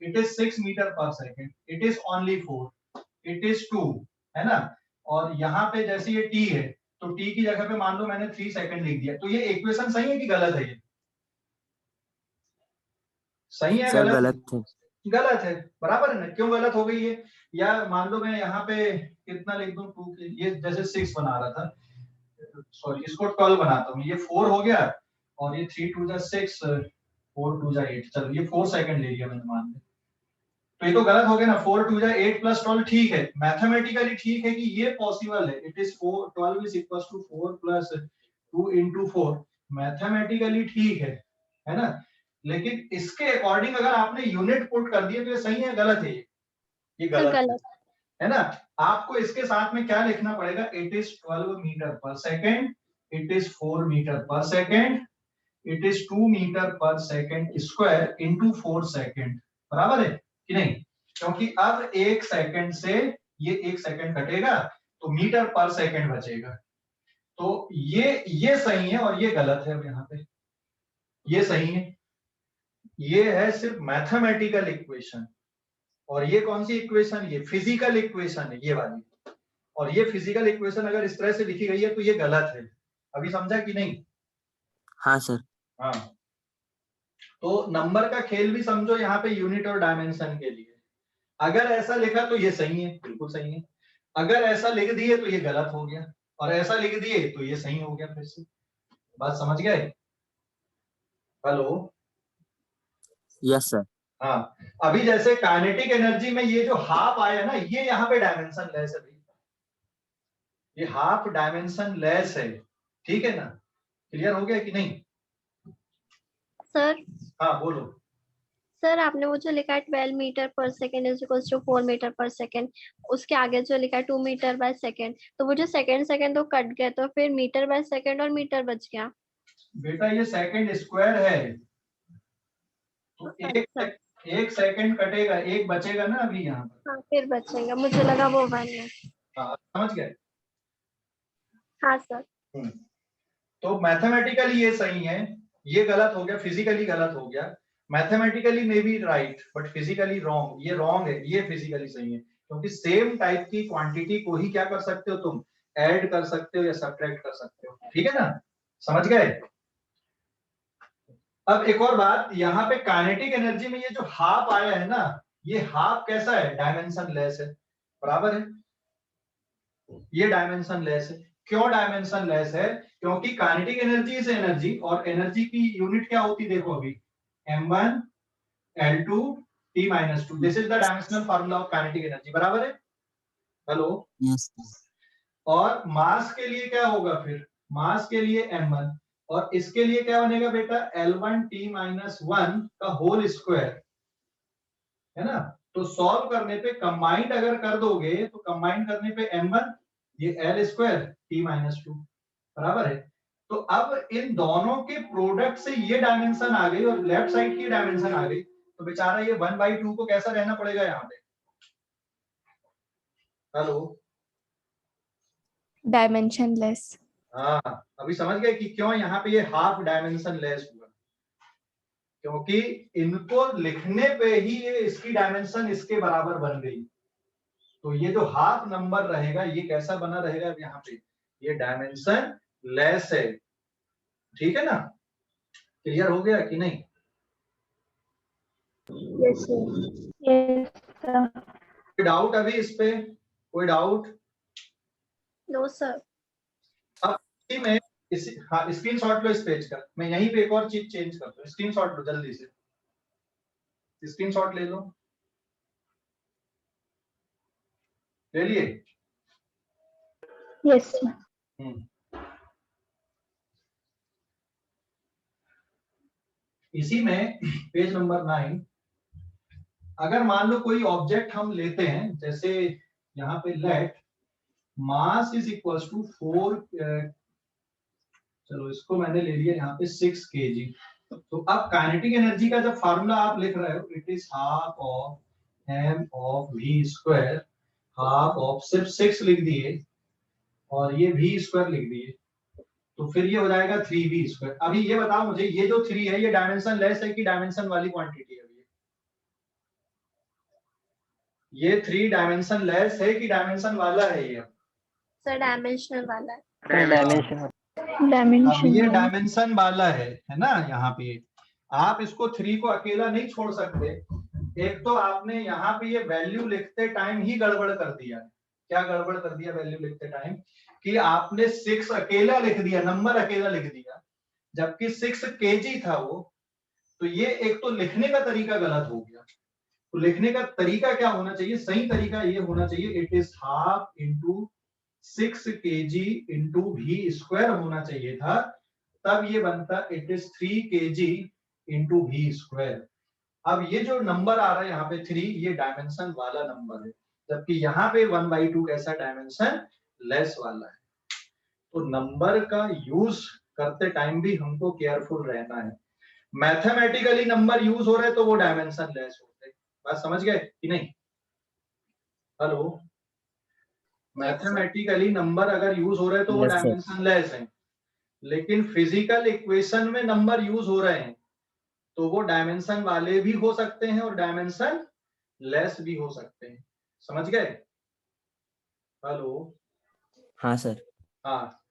इट इज 6 मीटर पर second, it is only 4, it is 2, है ना? और यहाँ पे जैसे ये t है तो t की जगह पे मान लो मैंने 3 सेकंड लिख दिया, तो ये इक्वेशन सही है कि गलत है? ये सही है सर गलत? गलत है। गलत है, बराबर है ना? क्यों गलत हो गई है? या मान लो मैं यहाँ पे कितना लिख दूं, 2, ये जैसे 6 बना रहा था, सॉरी इसको 12 बनाता हूँ, ये 4 हो गया और ये 3 2 जा 6, 4 2 जा 8, चलो ये 4 सेकंड ले लिया मैंने मान लिया, तो ये तो गलत हो गया ना। 4 2 जा 8 प्लस 12 ठीक है, मैथमेटिकली ठीक है कि ये पॉसिबल है, it is 4 12 is equal to 4 plus 2 into 4, mathematically ठीक है ना? लेकिन इसके अकॉर्डिंग अगर आपने यूनिट पुट कर दिए तो ये सही है गलत है? ये सर गलत गलत। है ना? आपको इसके साथ में क्या लिखना पड़ेगा, it is 12 metre per second, it is 4 metre per second, it is 2 metre per second square into 4 second, बराबर है कि नहीं? क्योंकि अब 1 सेकेंड से ये 1 सेकेंड कटेगा तो मीटर पर सेकेंड बचेगा। तो ये सही है और ये गलत है। यहाँ पे ये सही है, ये है सिर्फ मैथमेटिकल इक्वेशन, और ये कौन सी इक्वेशन, ये फिजिकल इक्वेशन है ये वाली, और ये फिजिकल इक्वेशन अगर इस तरह से लिखी गई है तो ये गलत है। अभी समझा कि नहीं? हाँ सर। हाँ, तो नंबर का खेल भी समझो यहाँ पे यूनिट और डायमेंशन के लिए। अगर ऐसा लिखा तो ये सही है, बिल्कुल सही है। अगर ऐसा लिख दिए तो ये गलत हो गया, और ऐसा लिख दिए तो ये सही हो गया। फिर से बात समझ गए? हेलो? Yes sir. हाँ, अभी जैसे काइनेटिक एनर्जी में ये जो हाफ आया ना, ये यहाँ पे डायमेंशन लेस है भाई, ये हाफ डायमेंशन लेस है, ठीक है ना? क्लियर हो गया कि नहीं? सर हाँ बोलो। सर आपने वो जो लिखा है 12 metre per second is equal to 4 metre per second, उसके आगे जो लिखा है 2 मीटर बाय सेकेंड, तो वो जो सेकेंड तो कट गया, तो फिर मीटर बाय सेकेंड और मीटर बच गया। बेटा ये सेकंड स्क्वायर है, तो अच्छा, एक सेकंड कटेगा, एक बचेगा ना अभी यहाँ पर। हाँ फिर बचेगा, मुझे लगा वो 1 है। हाँ समझ गए? हाँ सर। तो मैथमेटिकली ये सही है, ये गलत हो गया, फिजिकली गलत हो गया। Mathematically may be right but physically wrong, ये रॉन्ग है, ये फिजिकली सही है, क्योंकि सेम टाइप की क्वांटिटी को ही क्या कर सकते हो तुम, ऐड कर सकते हो या सब्ट्रैक्ट कर सकते हो, ठीक है ना? समझ गए? अब एक और बात, यहाँ पे काइनेटिक एनर्जी में ये जो हाफ आया है ना, ये हाफ कैसा है, डायमेंशन लेस है, बराबर है, ये डायमेंशन लेस है। क्यों डायमेंशन लेस है? क्योंकि काइनेटिक एनर्जी इज एनर्जी, और एनर्जी की यूनिट क्या होती है देखो अभी, m1 l2 t-2, this is the dimensional formula of kinetic energy, बराबर है? हेलो? यस। और मास के लिए क्या होगा फिर, मास के लिए m1, और इसके लिए क्या बनेगा बेटा, l1 t-1 का होल स्क्वायर, है ना? तो सॉल्व करने पे कंबाइंड अगर कर दोगे तो कंबाइंड करने पे m1 ये l स्क्वायर t-2, बराबर है? तो अब इन दोनों के प्रोडक्ट से ये डायमेंशन आ गई और लेफ्ट साइड की डायमेंशन आ गई, तो बेचारा ये 1/2 को कैसा रहना पड़ेगा यहाँ पे? हेलो? Dimension less. हाँ, अभी समझ गए कि क्यों यहाँ पे ये हाफ डायमेंशन लेस हुआ, क्योंकि इनको लिखने पे ही ये इसकी डायमेंशन इसके बराबर बन गई। तो ये जो हाफ नंबर रहेगा ये कैसा बना रहेगा यहाँ पे, ये डायमेंशन लेस है, ठीक है ना? क्लियर हो गया कि नहीं? Yes sir. कोई डाउट अभी इस पे, कोई डाउट? No sir. अब इसी में हाँ स्क्रीनशॉट लो इस पेज का, मैं यहीं पे एक और चीज चेंज करता हूँ, स्क्रीनशॉट लो जल्दी से, स्क्रीनशॉट ले लो, ले लिए? यस। इसी में पेज नंबर 9, अगर मान लो कोई ऑब्जेक्ट हम लेते हैं, जैसे यहाँ पे let mass is equal to 4, चलो इसको मैंने ले लिया यहाँ पे 6 kg। तो अब काइनेटिक एनर्जी का जब फार्मूला आप लिख रहे हो, it is half of m of v square, half of सिर्फ 6 लिख दिए और ये v स्क्वायर लिख दिए, तो फिर ये हो जाएगा 3v स्क्वायर। अभी ये बताओ मुझे, ये जो 3 है ये डायमेंशन लेस है कि डायमेंशन वाली क्वांटिटी है? ये 3 डायमेंशन लेस है कि डायमेंशन वाला है ये? सर डायमेंशनल वाला है। अब ये डायमेंशन वाला है ना? यहाँ पे आप इसको 3 को अकेला नहीं छोड़ सकते। एक तो आपने यहाँ पे ये वैल्यू लिखते टाइम ही गड़बड़ कर दिया। क्या गड़बड़ कर दिया वैल्यू लिखते टाइम? कि आपने 6 अकेला लिख दिया, नंबर अकेला लिख दिया, जबकि 6 kg था वो। तो ये एक तो लिखने का तरीका गलत हो गया। तो लिखने का तरीका क्या होना चाहिए? सही तरीका ये होना चाहिए, it is half into 6 kg into v square होना चाहिए था, तब ये बनता it is 3 kg into v square. अब ये जो नंबर आ रहा है यहाँ पे 3, ये डायमेंशन वाला नंबर है, जबकि यहाँ पे 1/2 कैसा डायमेंशन लेस वाला है। तो नंबर का यूज करते टाइम भी हमको केयरफुल रहना है। मैथमेटिकली नंबर यूज हो रहे तो वो डायमेंशन लेस होते। बात समझ गए कि नहीं? हेलो? मैथमेटिकली नंबर अगर यूज हो रहे तो वो Yes, sir. डायमेंशन लेस है, लेकिन फिजिकल इक्वेशन में नंबर यूज हो रहे हैं तो वो डायमेंशन वाले भी हो सकते हैं और डायमेंशन लेस भी हो सकते हैं। समझ गए? हेलो? हाँ सर। हाँ,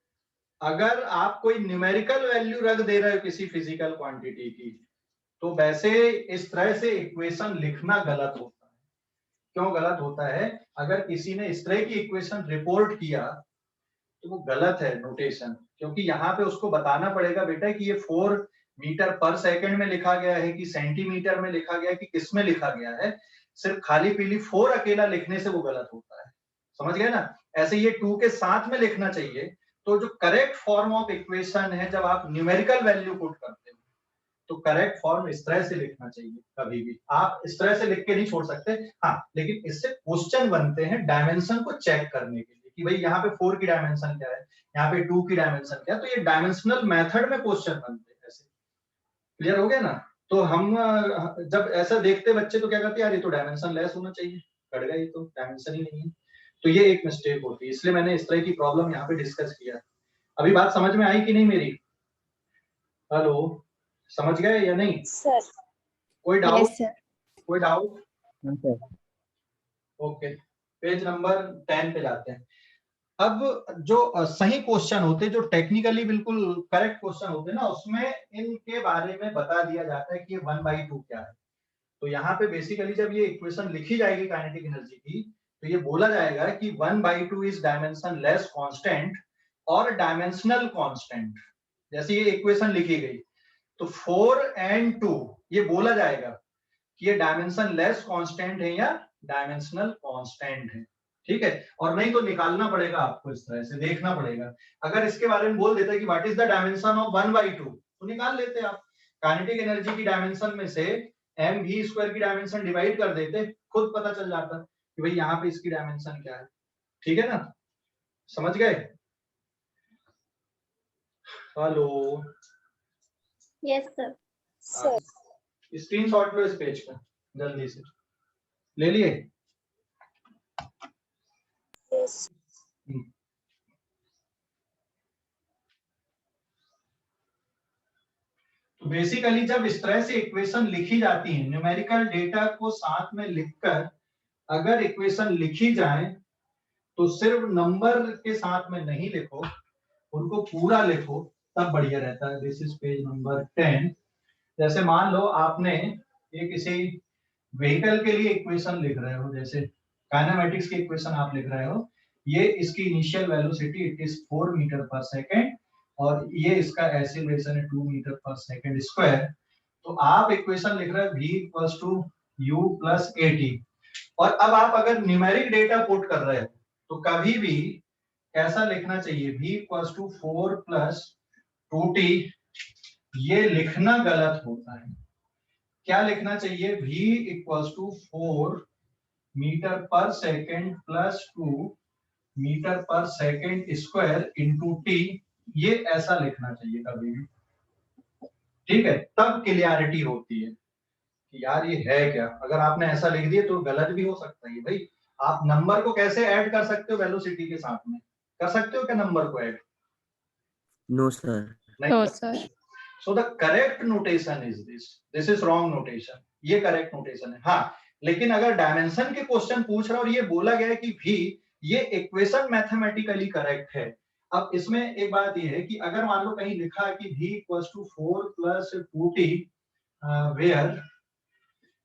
अगर आप कोई न्यूमेरिकल वैल्यू रख दे रहे हो किसी फिजिकल क्वांटिटी की, तो वैसे इस तरह से इक्वेशन लिखना गलत होता है। क्यों गलत होता है? अगर किसी ने इस तरह की इक्वेशन रिपोर्ट किया तो वो गलत है नोटेशन, क्योंकि यहाँ पे उसको बताना पड़ेगा बेटा कि ये 4 मीटर पर सेकंड में लिखा गया है कि सेंटीमीटर में लिखा गया है कि किस में लिखा गया है। सिर्फ खाली पीली 4 अकेला लिखने से वो गलत होता है, समझ गए ना? ऐसे ये 2 के साथ में लिखना चाहिए। तो जो करेक्ट फॉर्म ऑफ इक्वेशन है जब आप न्यूमेरिकल वैल्यू पुट करते हो तो करेक्ट फॉर्म इस तरह से लिखना चाहिए। कभी भी आप इस तरह से लिख के नहीं छोड़ सकते। हाँ, लेकिन इससे क्वेश्चन बनते हैं डायमेंशन को चेक करने के लिए कि भाई यहाँ पे 4 की डायमेंशन क्या है, यहाँ पे 2 की डायमेंशन क्या है। तो ये डायमेंशनल मेथड में क्वेश्चन बनते हैं ऐसे। क्लियर हो गया ना? तो हम जब ऐसा देखते बच्चे तो क्या करते हैं, यार ये तो डायमेंशन लेस होना चाहिए, कट गया, ये तो डायमेंशन ही नहीं है। तो ये एक मिस्टेक होती है, इसलिए मैंने इस तरह की प्रॉब्लम यहाँ पे डिस्कस किया। अभी बात समझ में आई कि नहीं मेरी? हेलो, समझ गए या नहीं? सर। कोई डाउट? Yes sir. कोई डाउट? हाँ सर। ओके, पेज नंबर 10 पे जाते हैं। अब जो सही क्वेश्चन होते, जो टेक्निकली बिल्कुल करेक्ट क्वेश्चन होते ना, उसमें इनके बारे में बता दिया जाता है कि ये 1/2 क्या है। तो यहाँ पे बेसिकली जब ये इक्वेशन लिखी जाएगी काइनेटिक एनर्जी की, तो ये बोला जाएगा कि 1/2 इज डायमेंशन लेस कांस्टेंट और डायमेंशनल कांस्टेंट। जैसे ये इक्वेशन लिखी गई तो 4 and 2 ये बोला जाएगा कि ये डायमेंशन लेस कांस्टेंट है या डायमेंशनल कांस्टेंट है। ठीक है, और नहीं तो निकालना पड़ेगा आपको, इस तरह से देखना पड़ेगा। अगर इसके बारे में बोल देता कि what is the dimension of 1/2 तो निकाल लेते आप। काइनेटिक एनर्जी की डायमेंशन में से mv² की डायमेंशन डिवाइड कर देते, खुद पता चल जाता कि भाई यहाँ पे इसकी डायमेंशन क्या है। ठीक है ना, समझ गए? Hello, yes sir. Sir. Screenshot लो इस पेज का जल्दी से। ले लिए? यस। तो बेसिकली जब इस तरह से इक्वेशन लिखी जाती है, न्यूमेरिकल डेटा को साथ में लिखकर अगर इक्वेशन लिखी जाए तो सिर्फ नंबर के साथ में नहीं लिखो, उनको पूरा लिखो, तब बढ़िया रहता है। This is page number 10। जैसे मान लो आपने ये किसी व्हीकल के लिए इक्वेशन लिख रहे हो, जैसे काइनेमेटिक्स की इक्वेशन आप लिख रहे हो, ये इसकी initial velocity it is 4 metre per second और ये इसका एक्सीलरेशन है 2 मीटर पर सेकेंड स्क्वायर। तो आप इक्वेशन लिख रहे हो v equals to u plus at। और अब आप अगर न्यूमेरिक डेटा पुट कर रहे हो तो कभी भी कैसा लिखना चाहिए, v equals to 4 plus 2t। ये लिखना गलत होता है। क्या लिखना चाहिए, v equals to 4 metre per second plus 2 metre per second square into T. ये ऐसा लिखना चाहिए कभी भी। ठीक है, तब क्लियरिटी होती है कि यार ये है क्या। अगर आपने ऐसा लिख दिया तो गलत भी हो सकता है भाई। आप नंबर को कैसे ऐड कर सकते हो वेलोसिटी के साथ में? कर सकते हो क्या नंबर को add? No sir. No sir. So the correct notation is this is wrong notation, ये करेक्ट नोटेशन है। हाँ, लेकिन अगर डायमेंशन के क्वेश्चन पूछ रहा और ये बोला गया है कि भी ये इक्वेशन मैथमेटिकली करेक्ट है। अब इसमें एक बात ये है कि अगर मान लो कहीं लिखा है कि v equals to 4 plus 2t where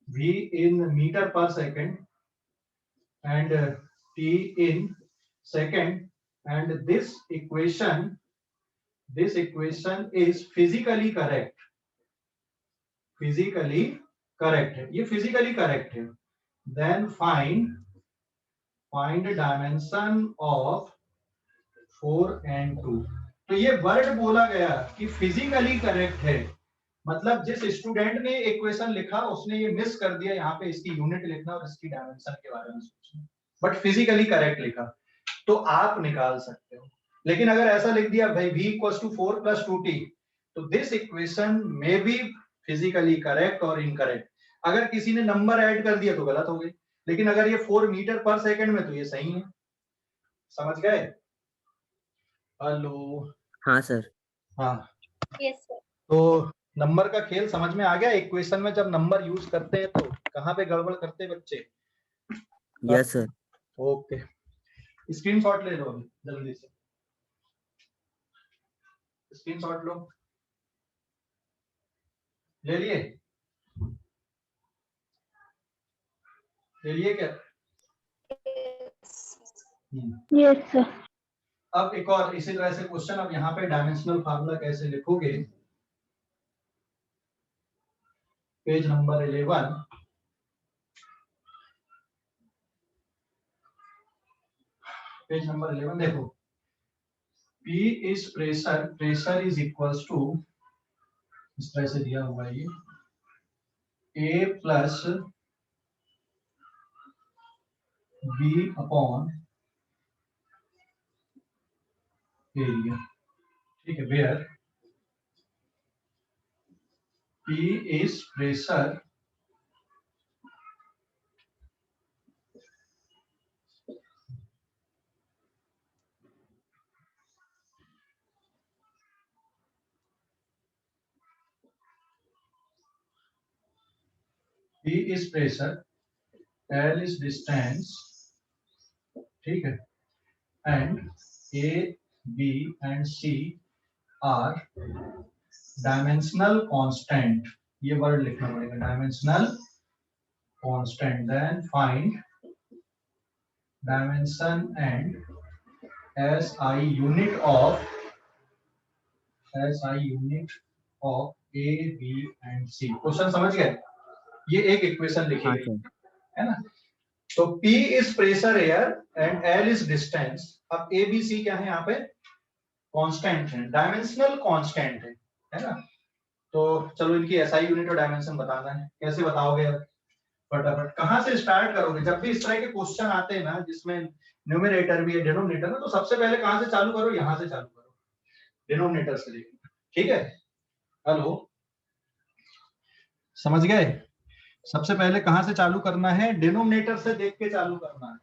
v in metre per second and t in second, and this equation is physically correct है, ये physically correct है। then find dimension of 4 and 2। तो ये वर्ड बोला गया कि फिजिकली करेक्ट है, मतलब जिस स्टूडेंट ने इक्वेशन लिखा उसने ये मिस कर दिया यहाँ पे इसकी यूनिट लिखना और इसकी डायमेंशन के बारे में सोचना, बट फिजिकली करेक्ट लिखा तो आप निकाल सकते हो। लेकिन अगर ऐसा लिख दिया भाई v equals to 4 plus 2t, तो this equation may be physically correct और इनकरेक्ट। अगर किसी ने नंबर ऐड कर दिया तो गलत हो गई, लेकिन अगर ये 4 मीटर पर सेकेंड में तो ये सही है। समझ गए? हेलो, हाँ सर। हाँ, यस सर। तो नंबर का खेल समझ में आ गया। इक्वेशन में जब नंबर यूज करते हैं तो कहाँ पे गड़बड़ करते हैं बच्चे? Yes sir. ओके, स्क्रीनशॉट ले लो अभी जल्दी से, स्क्रीनशॉट लो। ले लिए? ले लिए क्या? Yes sir. अब एक और इसी तरह से क्वेश्चन, अब यहाँ पे डायमेंशनल फार्मूला कैसे लिखोगे, पेज नंबर 11, पेज नंबर 11 देखो, P is pressure, pressure is equals to, इस तरह से दिया हुआ है ये, A plus B upon area, ठीक है, where P is pressure P is pressure, L is distance, ठीक है, and A, B and C are dimensional constant, ये वर्ड लिखना पड़ेगा, dimensional constant, then find dimension and SI unit of A, B and C। Question समझ गए? ये एक equation लिखी हाँ गई सर। है ना। तो P is pressure air and L is distance. अब A B C क्या है यहाँ पे? कांस्टेंट है, डायमेंशनल कांस्टेंट है ना। तो चलो इनकी SI यूनिट और डायमेंशन बताना है, कैसे बताओगे? अब फटाफट कहाँ से स्टार्ट करोगे? जब भी इस तरह के क्वेश्चन आते हैं ना जिसमें न्यूमरेटर भी है डिनोमिनेटर में, तो सबसे पहले कहाँ से चालू करो? यहाँ से चालू करो, डिनोमिनेटर से लेकर, ठीक है। हेलो, समझ गए? सबसे पहले कहां से चालू करना है? डिनोमिनेटर से देख के चालू करना है।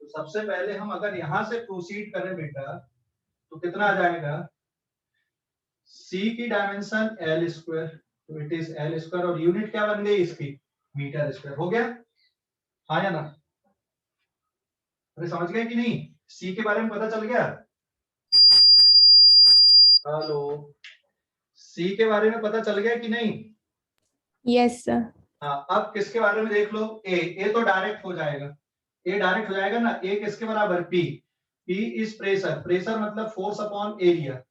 तो सबसे पहले हम अगर यहां से प्रोसीड करें बेटा, तो कितना आ जाएगा? C की डायमेंशन L स्क्वायर, तो इट इज L स्क्वायर, और यूनिट क्या बन गई इसकी? Metre square. हो गया? हाँ या ना? अरे समझ गए कि नहीं? C के बारे में पता चल गया? हेलो, C के बारे में पता चल गया कि नहीं? Yes sir. हाँ, अब किसके बारे में देख लो? A तो डायरेक्ट हो जाएगा, A डायरेक्ट हो जाएगा ना। A किसके बराबर? P। P is pressure, pressure मतलब force upon area,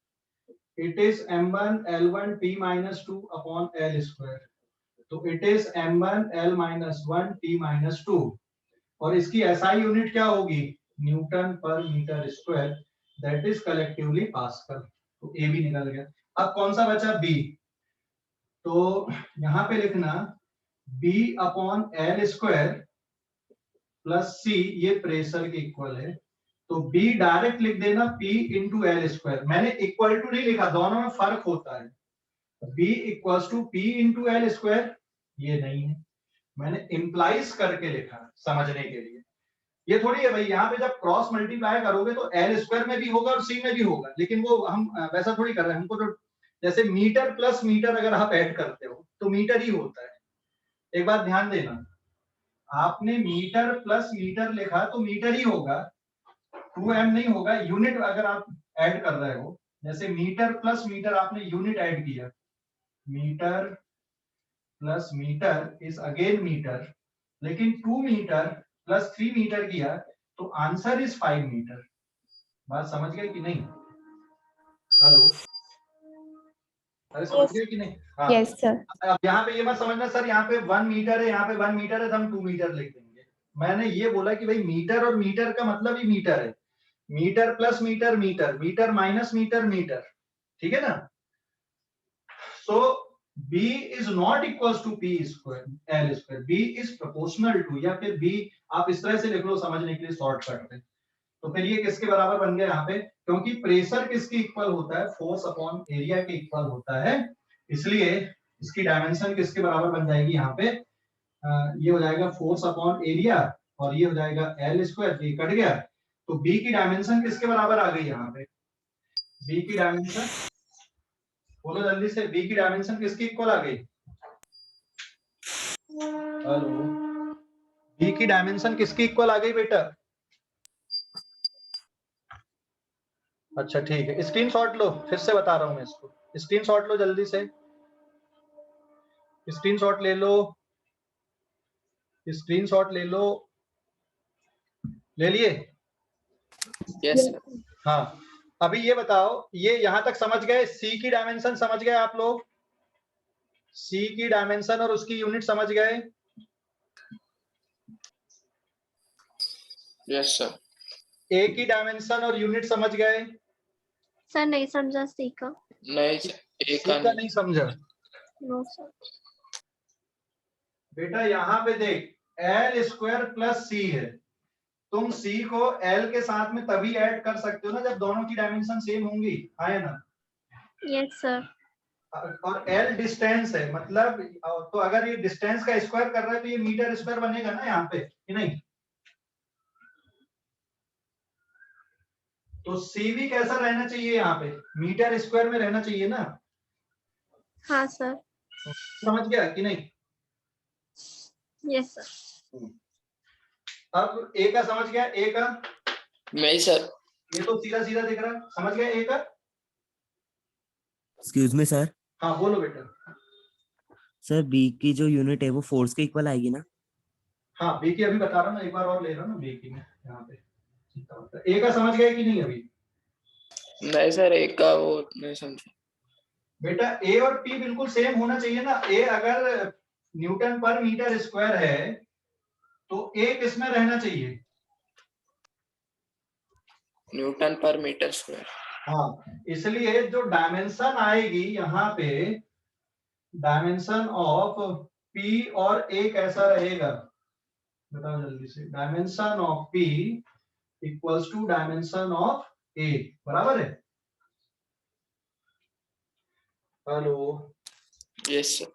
it is m1 L1 T minus 2 upon L square, तो it is m1 L minus 1 T minus 2, और इसकी SI यूनिट क्या होगी? Newton per metre square, that is collectively pascal. तो A भी निकल गया। अब कौन सा बचा? B। तो यहां पे लिखना B upon L square plus C, ये प्रेशर के इक्वल है, तो B डायरेक्ट लिख देना P इंटू L स्क्वायर। मैंने इक्वल टू नहीं लिखा, दोनों में फर्क होता है। B equals to P into L square, ये नहीं है, मैंने इंप्लाइज करके लिखा समझने के लिए। ये थोड़ी है भाई, यहाँ पे जब क्रॉस मल्टीप्लाई करोगे तो L स्क्वायर में भी होगा और C में भी होगा, लेकिन वो हम वैसा थोड़ी कर रहे हैं। हमको तो जैसे मीटर प्लस मीटर अगर आप ऐड करते हो तो मीटर ही होता है। एक बात ध्यान देना, आपने मीटर प्लस मीटर लिखा तो मीटर ही होगा, 2m नहीं होगा। यूनिट अगर आप ऐड कर रहे हो, जैसे मीटर प्लस मीटर आपने यूनिट ऐड किया, metre plus metre is again metre, लेकिन 2 मीटर प्लस 3 मीटर किया तो आंसर इज 5 मीटर। बात समझ गए कि नहीं? हेलो, अरे समझ गए कि नहीं? हाँ। Yes sir. अब यहाँ पे ये मत समझना सर यहाँ पे 1 मीटर है, यहाँ पे 1 मीटर है तो हम 2 मीटर लिख देंगे। मैंने ये बोला कि भाई मीटर और मीटर का मतलब ही मीटर है, metre plus metre metre, metre minus metre metre, ठीक है ना। So B is not equals to P square L square, B is proportional to, या फिर B आप इस तरह से लिख लो समझने के लिए शॉर्टकट में। तो फिर ये किसके बराबर बन गया यहाँ पे? क्योंकि प्रेशर किसके इक्वल होता है? फोर्स अपॉन एरिया के इक्वल होता है, इसलिए इसकी डायमेंशन किसके बराबर बन जाएगी यहाँ पे? ये हो जाएगा फोर्स अपॉन एरिया, और ये हो जाएगा L स्क्वायर, ये कट गया। तो B की डायमेंशन किसके बराबर आ गई यहाँ पे? B की डायमेंशन बोलो जल्दी से, B की डायमेंशन किसके इक्वल आ गई? हेलो, B की डायमेंशन किसके इक्वल आ गई बेटा? अच्छा ठीक है, स्क्रीनशॉट लो, फिर से बता रहा हूं मैं इसको, स्क्रीनशॉट लो जल्दी से, स्क्रीनशॉट ले लो, स्क्रीनशॉट ले लो, ले लिए? Yes sir. हाँ, अभी ये बताओ, ये यहां तक समझ गए? सी की डायमेंशन समझ गए आप लोग? सी की डायमेंशन और उसकी यूनिट समझ गए? Yes sir. ए की डायमेंशन और यूनिट समझ गए? सर नहीं समझा सी का। नहीं सर, सी एक का का नहीं समझा? No sir. बेटा यहाँ पे देख, एल स्क्वायर प्लस सी है, तुम सी को एल के साथ में तभी ऐड कर सकते हो ना जब दोनों की डायमेंशन सेम होंगी, है ना? Yes sir. और एल डिस्टेंस है, मतलब तो अगर ये डिस्टेंस का स्क्वायर कर रहा है तो ये मीटर स्क्वायर बनेगा ना यहाँ पे, कि नहीं? तो सी भी कैसा रहना चाहिए यहाँ पे? मीटर स्क्वायर में रहना चाहिए ना? हाँ सर। समझ गया कि नहीं? Yes sir. अब ए का समझ गया? ए का नहीं सर। ये तो सीधा सीधा दिख रहा है, समझ गया ए का? Excuse me sir. हाँ बोलो बेटा। सर बी की जो यूनिट है वो फोर्स के इक्वल आएगी ना? हाँ बी की अभी बता रहा हूँ, एक बार और ले रहा हूँ ना बी की मैं यहाँ पे। ए का समझ गया कि नहीं अभी? नहीं सर, एक का वो नहीं समझा। बेटा ए और पी बिल्कुल सेम होना चाहिए ना। ए अगर न्यूटन पर मीटर स्क्वायर है तो ए किसमें रहना चाहिए? Newton per metre square. हाँ, इसलिए जो डायमेंशन आएगी यहाँ पे, डायमेंशन ऑफ पी और ए कैसा रहेगा बताओ जल्दी से? Dimension of P equals to dimension of A, बराबर है? हेलो? Yes sir.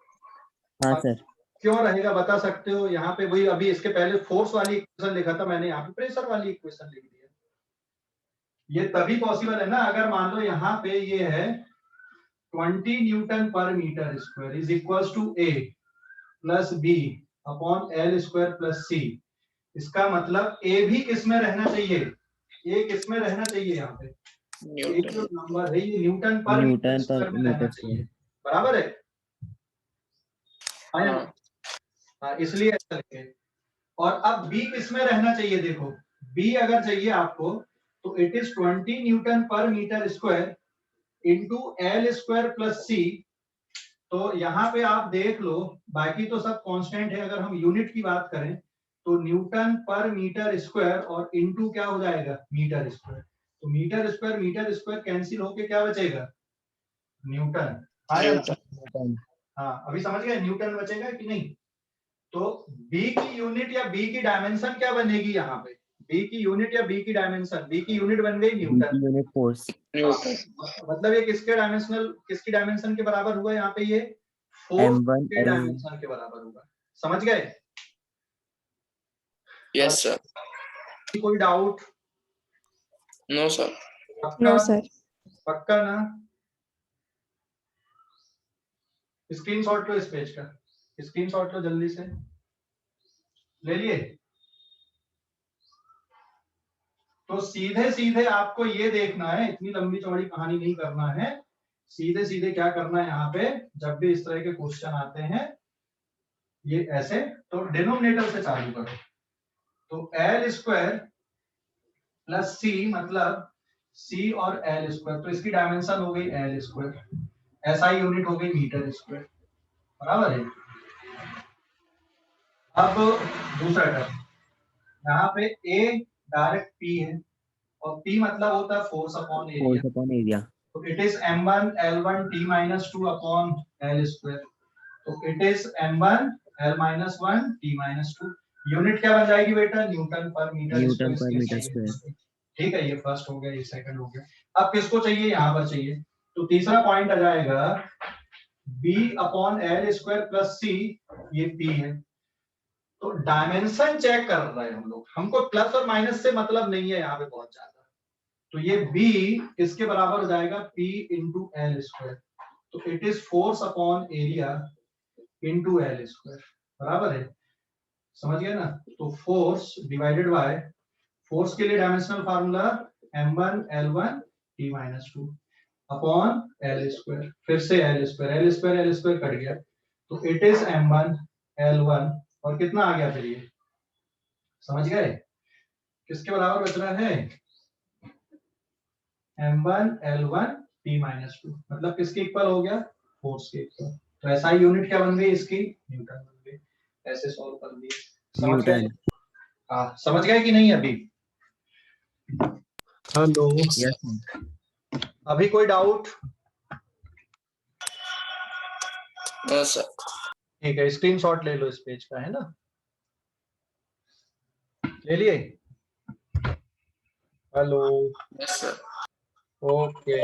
हाँ सर। क्यों रहेगा बता सकते हो? यहाँ पे वही अभी इसके पहले फोर्स वाली इक्वेशन लिखा था मैंने, यहाँ पे प्रेशर वाली इक्वेशन लिख दिया। ये तभी पॉसिबल है ना अगर मान लो यहाँ पे ये है 20 newton per metre square is equals to A plus B upon L square plus C. इसका मतलब ए भी किसमें रहना चाहिए? ए किसमें रहना चाहिए यहाँ पे? ए जो नंबर है ये न्यूटन पर मीटर स्क्वायर में रहना चाहिए, बराबर है? हाँ, इसलिए ऐसा लिखे। और अब बी किसमें रहना चाहिए? देखो बी अगर चाहिए आपको तो it is 20 newton per metre square into L square plus C. तो यहाँ पे आप देख लो, बाकी तो सब कांस्टेंट है। अगर हम यूनिट की बात करें तो न्यूटन पर मीटर स्क्वायर और इंटू क्या हो जाएगा? Metre square. तो मीटर स्क्वायर कैंसिल होके क्या बचेगा? न्यूटन। हाँ अभी समझ गए न्यूटन बचेगा कि नहीं? तो बी की यूनिट या बी की डायमेंशन क्या बनेगी यहाँ पे? बी की यूनिट या बी की डायमेंशन? बी की यूनिट बन गई न्यूटन। Unit force. मतलब ये किसकी डायमेंशन के बराबर हुआ यहाँ पे? ये फोर्स के डायमेंशन के बराबर होगा। समझ गए? Yes sir. कोई doubt? No sir. No sir. पक्का ना? स्क्रीनशॉट लो इस पेज का, स्क्रीनशॉट लो जल्दी से। ले लिए? तो सीधे सीधे आपको ये देखना है, इतनी लंबी चौड़ी कहानी नहीं करना है। सीधे सीधे क्या करना है यहाँ पे, जब भी इस तरह के क्वेश्चन आते हैं ये ऐसे, तो डिनोमिनेटर से चालू करो। तो एल स्क्वायर प्लस सी मतलब सी और एल स्क्वायर, तो इसकी डायमेंशन हो गई एल स्क्वायर, ऐसा ही यूनिट हो गई मीटर स्क्वायर, बराबर है? अब दूसरा टर्म, यहाँ पे ए डायरेक्ट पी है और पी मतलब होता है फोर्स अपॉन एरिया। तो it is m1 l1 t minus 2 upon l square. तो it is m1 l minus 1 t minus 2। Unit क्या बन जाएगी बेटा? Newton per metre square. ठीक है, ये फर्स्ट हो गया, ये सेकंड हो गया। अब किसको चाहिए? यहाँ पर चाहिए। तो तीसरा पॉइंट आ जाएगा b upon l square plus c, ये p है। तो डायमेंशन चेक कर रहे हैं हम लोग, हमको प्लस और माइनस से मतलब नहीं है यहाँ पे बहुत ज्यादा। तो ये b इसके बराबर हो जाएगा p इंटू एल स्क्वायर। तो it is force upon area into L square, बराबर है? समझ गए ना? तो फोर्स डिवाइडेड बाय, फोर्स के लिए dimensional formula m1 l1 t minus 2 upon L square. फिर से एल स्क्वायर कट गया, तो इट इज m1 l1 और कितना आ गया फिर ये, समझ गए? किसके बराबर बच रहा है? m1 l1 t माइनस 2, मतलब किसके इक्वल हो गया? फोर्स के इक्वल। तो ऐसा यूनिट क्या बन गई इसकी? न्यूटन बन गई। ऐसे सॉल्व कर दिए, समझ गए? न्यूटन। हाँ, समझ गए कि नहीं अभी? हेलो, यस अभी कोई डाउट? Yes sir. ठीक है, स्क्रीनशॉट ले लो इस पेज का, है ना? ले लिए? Hello, yes sir. ओके।